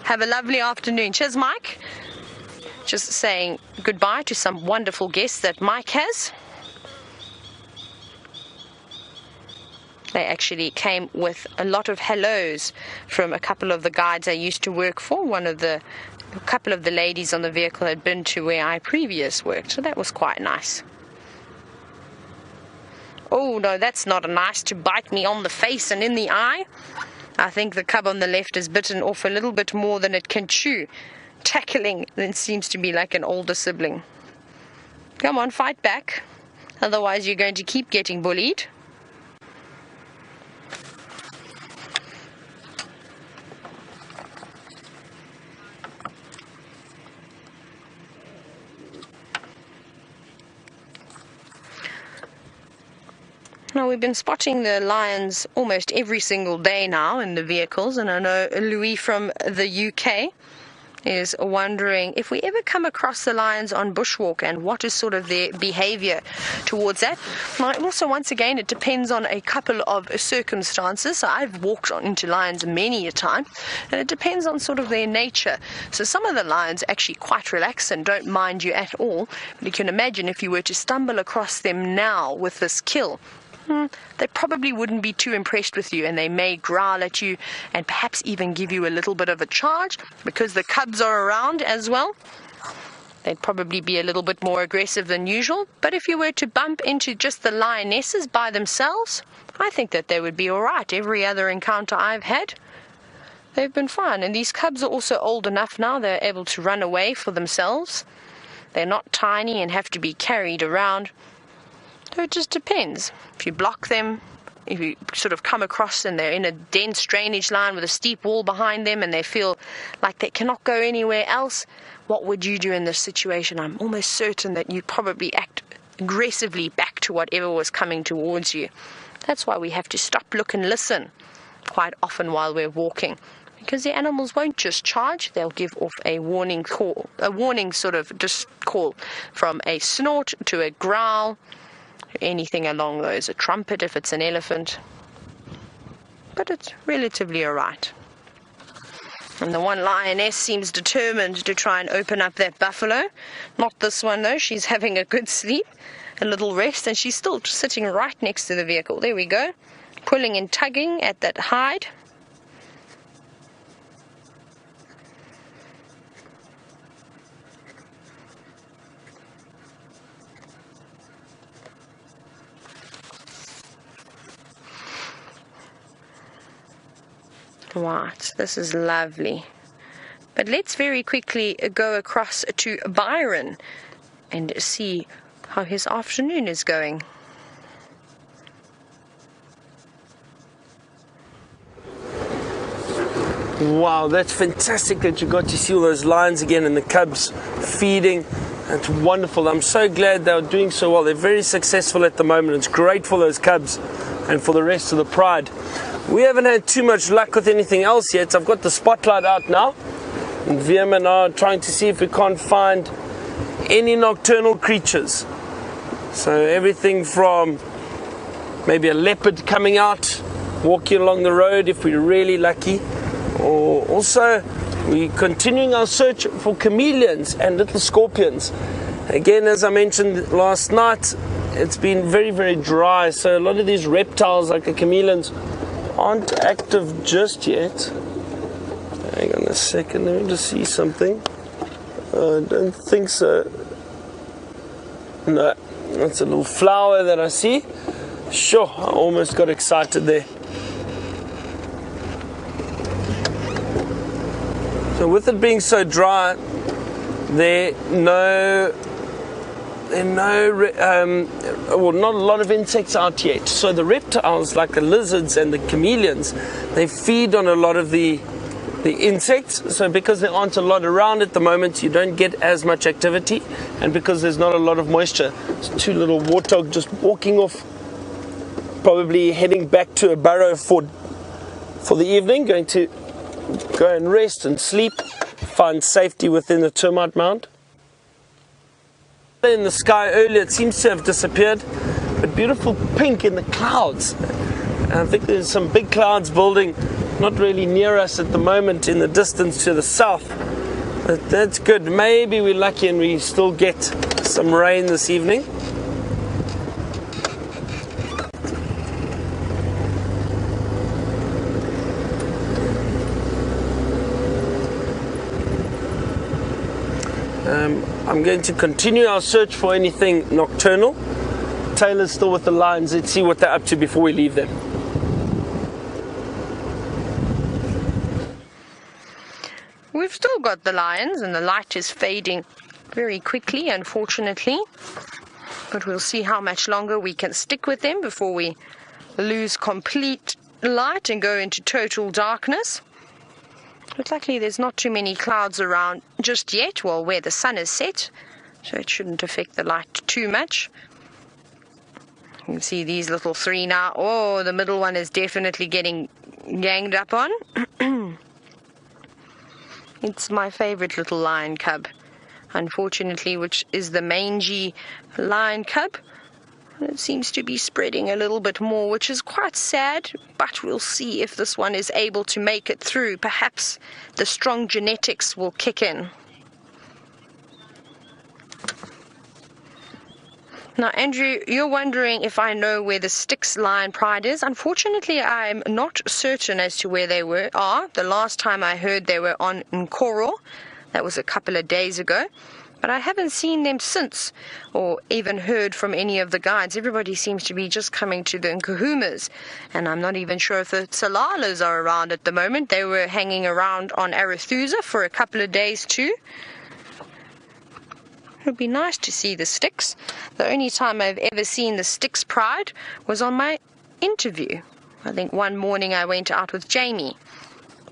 Have a lovely afternoon. Cheers, Mike. Just saying goodbye to some wonderful guests that Mike has. They actually came with a lot of hellos from a couple of the guides I used to work for. A couple of the ladies on the vehicle had been to where I previously worked, so that was quite nice. Oh no, that's not nice to bite me on the face and in the eye. I think the cub on the left has bitten off a little bit more than it can chew. Tackling, it seems to be like an older sibling. Come on, fight back. Otherwise you're going to keep getting bullied. Now, we've been spotting the lions almost every single day now in the vehicles, and I know Louis from the UK is wondering if we ever come across the lions on bushwalk and what is sort of their behavior towards that. Now, also, once again, it depends on a couple of circumstances. So I've walked into lions many a time, and it depends on sort of their nature. So some of the lions are actually quite relaxed and don't mind you at all. But you can imagine if you were to stumble across them now with this kill, they probably wouldn't be too impressed with you, and they may growl at you and perhaps even give you a little bit of a charge because the cubs are around as well. They'd probably be a little bit more aggressive than usual. But if you were to bump into just the lionesses by themselves, I think that they would be all right. Every other encounter I've had, they've been fine. And these cubs are also old enough now, they're able to run away for themselves. They're not tiny and have to be carried around. So it just depends. If you block them, if you sort of come across and they're in a dense drainage line with a steep wall behind them and they feel like they cannot go anywhere else, what would you do in this situation? I'm almost certain that you'd probably act aggressively back to whatever was coming towards you. That's why we have to stop, look and listen quite often while we're walking, because the animals won't just charge, they'll give off a warning call, a warning sort of just call, from a snort to a growl, anything along those, a trumpet if it's an elephant. But it's relatively alright. And the one lioness seems determined to try and open up that buffalo. Not this one though, she's having a good sleep, a little rest, and she's still sitting right next to the vehicle. There we go, pulling and tugging at that hide. Right, this is lovely. But let's very quickly go across to Byron and see how his afternoon is going. Wow, that's fantastic that you got to see all those lions again and the cubs feeding. It's wonderful. I'm so glad they're doing so well. They're very successful at the moment. It's great for those cubs and for the rest of the pride. We haven't had too much luck with anything else yet. I've got the spotlight out now, and Viam and I are trying to see if we can't find any nocturnal creatures. So everything from maybe a leopard coming out, walking along the road if we're really lucky, or also we're continuing our search for chameleons and little scorpions. Again, as I mentioned last night, it's been very, very dry, so a lot of these reptiles like the chameleons aren't active just yet. Hang on a second, let me just see something. I don't think so. No, that's a little flower that I see. Sure, I almost got excited there. So with it being so dry, there are not a lot of insects out yet. So the reptiles, like the lizards and the chameleons, they feed on a lot of the insects. So because there aren't a lot around at the moment, you don't get as much activity, and because there's not a lot of moisture, it's two little warthog just walking off, probably heading back to a burrow for the evening, going to go and rest and sleep, find safety within the termite mound. In the sky earlier, it seems to have disappeared, but beautiful pink in the clouds. And I think there's some big clouds building, not really near us at the moment, in the distance to the south. But that's good. Maybe we're lucky and we still get some rain this evening. I'm going to continue our search for anything nocturnal. Taylor's still with the lions. Let's see what they're up to before we leave them. We've still got the lions, and the light is fading very quickly, unfortunately. But we'll see how much longer we can stick with them before we lose complete light and go into total darkness. But luckily there's not too many clouds around just yet, well, where the sun is set, so it shouldn't affect the light too much. You can see these little three now. Oh, the middle one is definitely getting ganged up on. It's my favorite little lion cub, unfortunately, which is the mangy lion cub. It seems to be spreading a little bit more, which is quite sad, but we'll see if this one is able to make it through. Perhaps the strong genetics will kick in. Now, Andrew, you're wondering if I know where the Styx Lion Pride is. Unfortunately, I'm not certain as to where they are. The last time I heard they were on Nkuhuma. That was a couple of days ago. But I haven't seen them since, or even heard from any of the guides. Everybody seems to be just coming to the Nkuhumas, and I'm not even sure if the Salalas are around at the moment. They were hanging around on Arathusa for a couple of days too. It would be nice to see the Styx. The only time I've ever seen the Styx Pride was on my interview. I think one morning I went out with Jamie,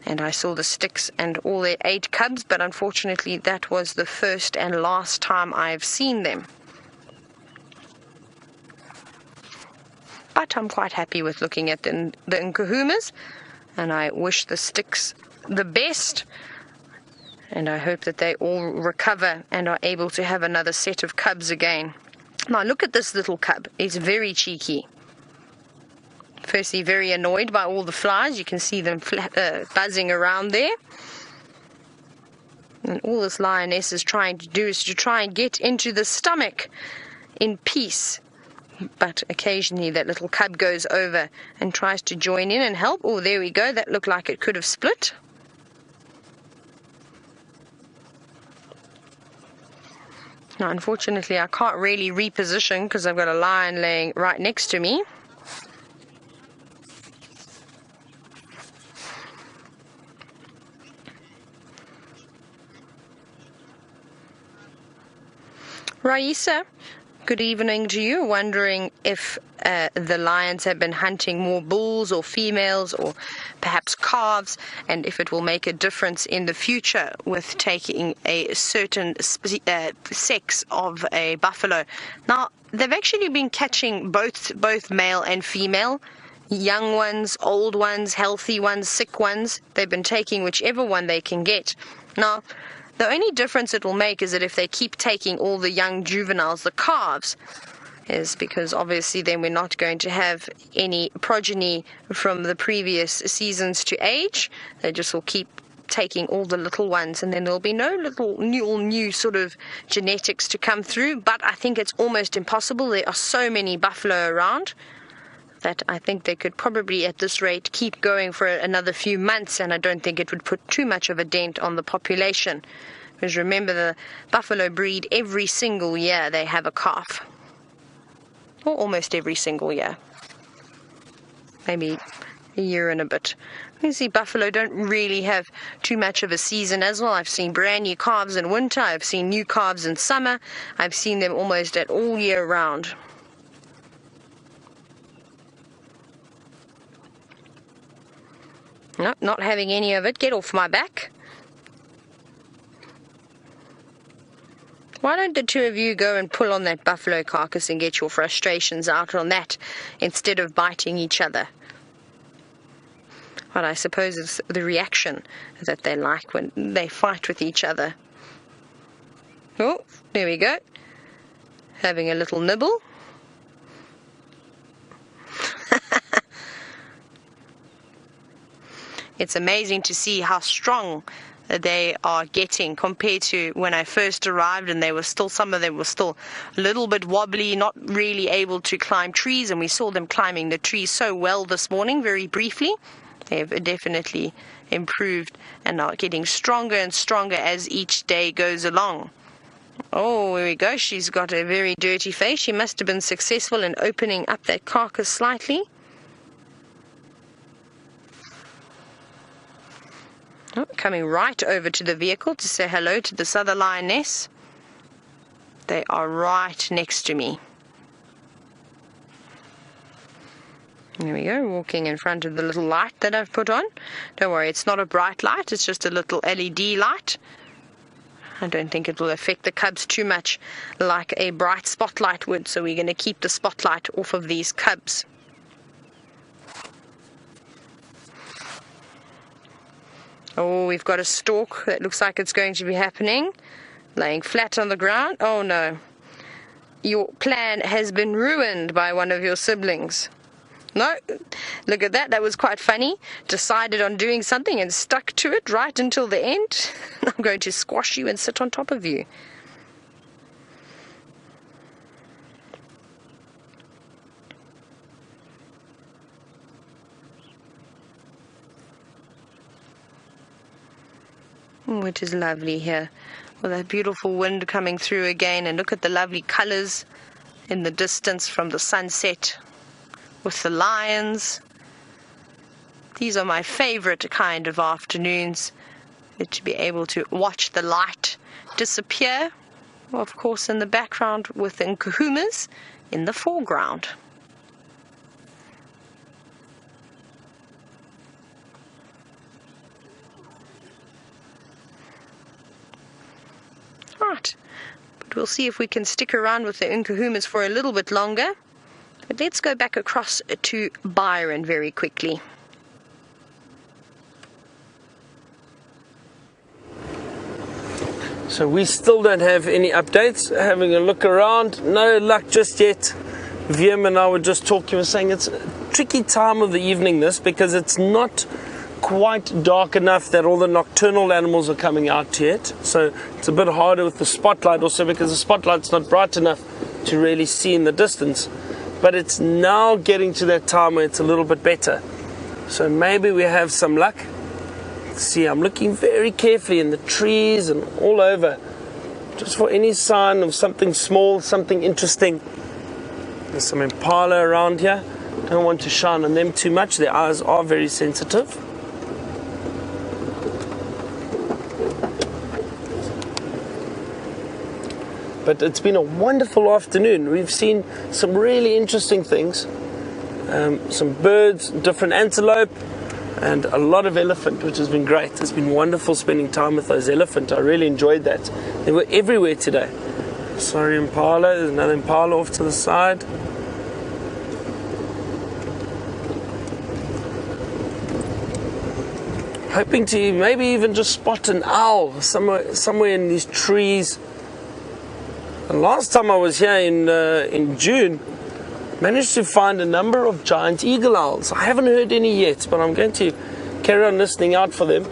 and I saw the Styx and all their 8 cubs, but unfortunately that was the first and last time I've seen them. But I'm quite happy with looking at the Nkuhumas, and I wish the Styx the best, and I hope that they all recover and are able to have another set of cubs again. Now look at this little cub. He's very cheeky. Firstly, very annoyed by all the flies. You can see them buzzing around there. And all this lioness is trying to do is to try and get into the stomach in peace. But occasionally that little cub goes over and tries to join in and help. Oh, there we go. That looked like it could have split. Now, unfortunately, I can't really reposition because I've got a lion laying right next to me. Raisa, good evening to you. Wondering if the lions have been hunting more bulls or females or perhaps calves, and if it will make a difference in the future with taking a certain sex of a buffalo. Now, they've actually been catching both male and female, young ones, old ones, healthy ones, sick ones. They've been taking whichever one they can get. Now, the only difference it will make is that if they keep taking all the young juveniles, the calves, is because obviously then we're not going to have any progeny from the previous seasons to age. They just will keep taking all the little ones, and then there'll be no little new sort of genetics to come through. But I think it's almost impossible. There are so many buffalo around that I think they could probably at this rate keep going for another few months, and I don't think it would put too much of a dent on the population. Because remember, the buffalo breed every single year. They have a calf, or almost every single year, maybe a year and a bit. You see, buffalo don't really have too much of a season as well. I've seen brand new calves in winter. I've seen new calves in summer. I've seen them almost at all year round. No, not having any of it. Get off my back. Why don't the two of you go and pull on that buffalo carcass and get your frustrations out on that instead of biting each other? Well, I suppose it's the reaction that they like when they fight with each other. Oh, there we go. Having a little nibble. It's amazing to see how strong they are getting compared to when I first arrived, and some of them were still a little bit wobbly, not really able to climb trees, and we saw them climbing the trees so well this morning, very briefly. They've definitely improved and are getting stronger and stronger as each day goes along. Oh, here we go. She's got a very dirty face. She must have been successful in opening up that carcass slightly. Oh, coming right over to the vehicle to say hello to this other lioness. They are right next to me. There we go, walking in front of the little light that I've put on. Don't worry, it's not a bright light, it's just a little LED light. I don't think it will affect the cubs too much like a bright spotlight would, so we're going to keep the spotlight off of these cubs. Oh, we've got a stalk that looks like it's going to be happening. Laying flat on the ground. Oh no. Your plan has been ruined by one of your siblings. No, look at that. That was quite funny. Decided on doing something and stuck to it right until the end. I'm going to squash you and sit on top of you. Oh, it is lovely here, with that beautiful wind coming through again, and look at the lovely colours in the distance from the sunset with the lions. These are my favourite kind of afternoons, to be able to watch the light disappear, of course in the background with the Nkuhumas in the foreground. Right, but we'll see if we can stick around with the Nkuhumas for a little bit longer. But let's go back across to Byron very quickly. So we still don't have any updates. Having a look around, no luck just yet. VM and I were just talking, we were saying it's a tricky time of the evening this, because it's not quite dark enough that all the nocturnal animals are coming out yet. So it's a bit harder with the spotlight also, because the spotlight's not bright enough to really see in the distance. But it's now getting to that time where it's a little bit better. So maybe we have some luck. See, I'm looking very carefully in the trees and all over, just for any sign of something small, something interesting. There's some Impala around here. Don't want to shine on them too much. Their eyes are very sensitive. But it's been a wonderful afternoon. We've seen some really interesting things. Some birds, different antelope, and a lot of elephant, which has been great. It's been wonderful spending time with those elephant. I really enjoyed that. They were everywhere today. Sorry, Impala. There's another Impala off to the side. Hoping to maybe even just spot an owl somewhere in these trees. And last time I was here in June, managed to find a number of giant eagle owls. I haven't heard any yet, but I'm going to carry on listening out for them.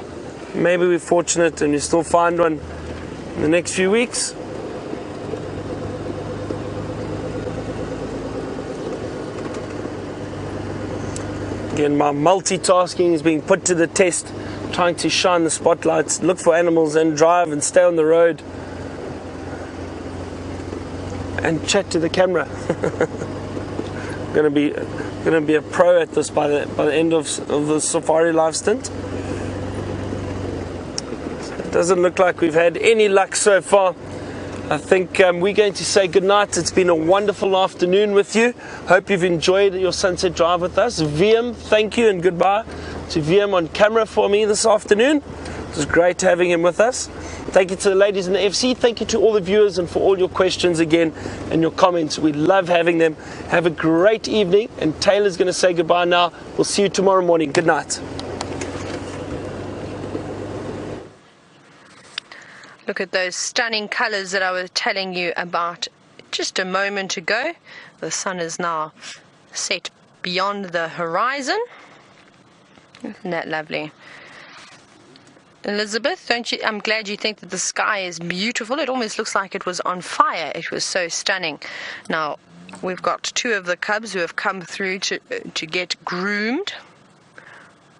Maybe we're fortunate and we still find one in the next few weeks. Again, my multitasking is being put to the test, trying to shine the spotlights, look for animals and drive and stay on the road and chat to the camera. Going to be a pro at this by the end of the safari life stint. It doesn't look like we've had any luck so far. I think we're going to say goodnight. It's been a wonderful afternoon with you. Hope you've enjoyed your sunset drive with us. VM, thank you and goodbye to VM on camera for me this afternoon. It was great having him with us. Thank you to the ladies in the FC. Thank you to all the viewers and for all your questions again and your comments. We love having them. Have a great evening. And Taylor's going to say goodbye now. We'll see you tomorrow morning. Good night. Look at those stunning colours that I was telling you about just a moment ago. The sun is now set beyond the horizon. Isn't that lovely? Elizabeth, I'm glad you think that the sky is beautiful. It almost looks like it was on fire. It was so stunning. Now, we've got two of the cubs who have come through to get groomed.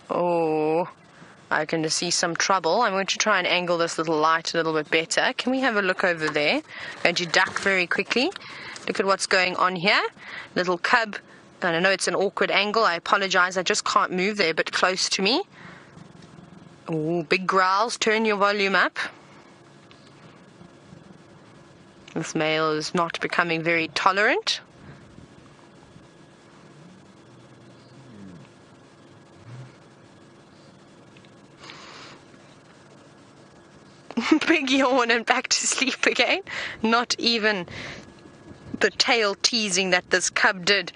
Oh, I can see some trouble. I'm going to try and angle this little light a little bit better. Can we have a look over there? I'm going to duck very quickly. Look at what's going on here. Little cub, and I know it's an awkward angle. I apologize. I just can't move there, but close to me. Oh, big growls. Turn your volume up. This male is not becoming very tolerant. Big yawn and back to sleep again. Not even the tail teasing that this cub did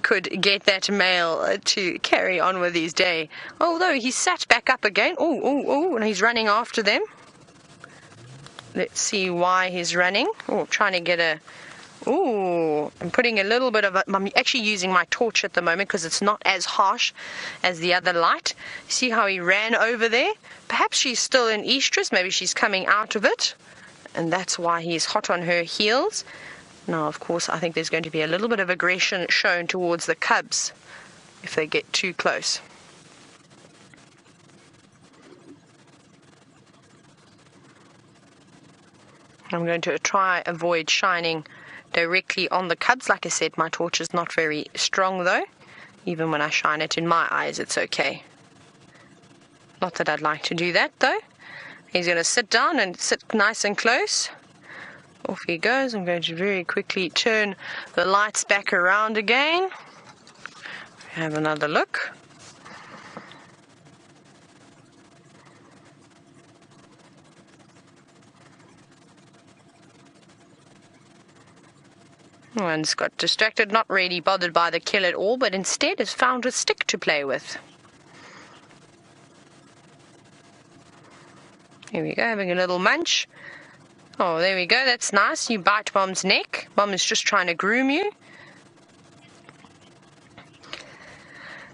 could get that male to carry on with his day. Although he sat back up again. Oh, and he's running after them. Let's see why he's running. Oh, trying to get a... Ooh, I'm putting a little bit of... I'm actually using my torch at the moment because it's not as harsh as the other light. See how he ran over there? Perhaps she's still in estrus. Maybe she's coming out of it. And that's why he's hot on her heels. Now, of course, I think there's going to be a little bit of aggression shown towards the cubs if they get too close. I'm going to try avoid shining directly on the cubs. Like I said, my torch is not very strong though. Even when I shine it in my eyes, it's okay. Not that I'd like to do that though. He's going to sit down and sit nice and close. Off he goes. I'm going to very quickly turn the lights back around again. Have another look. One's got distracted, not really bothered by the kill at all, but instead has found a stick to play with. Here we go, having a little munch. Oh, there we go, that's nice. You bite Mom's neck. Mom is just trying to groom you.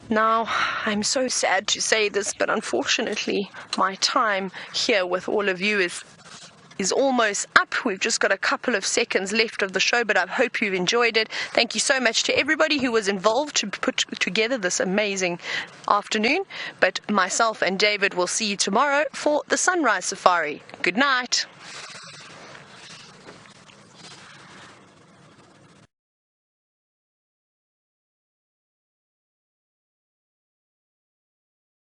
Now, I'm so sad to say this, but unfortunately, my time here with all of you is almost up. We've just got a couple of seconds left of the show, but I hope you've enjoyed it. Thank you so much to everybody who was involved to put together this amazing afternoon. But myself and David will see you tomorrow for the sunrise safari. Good night.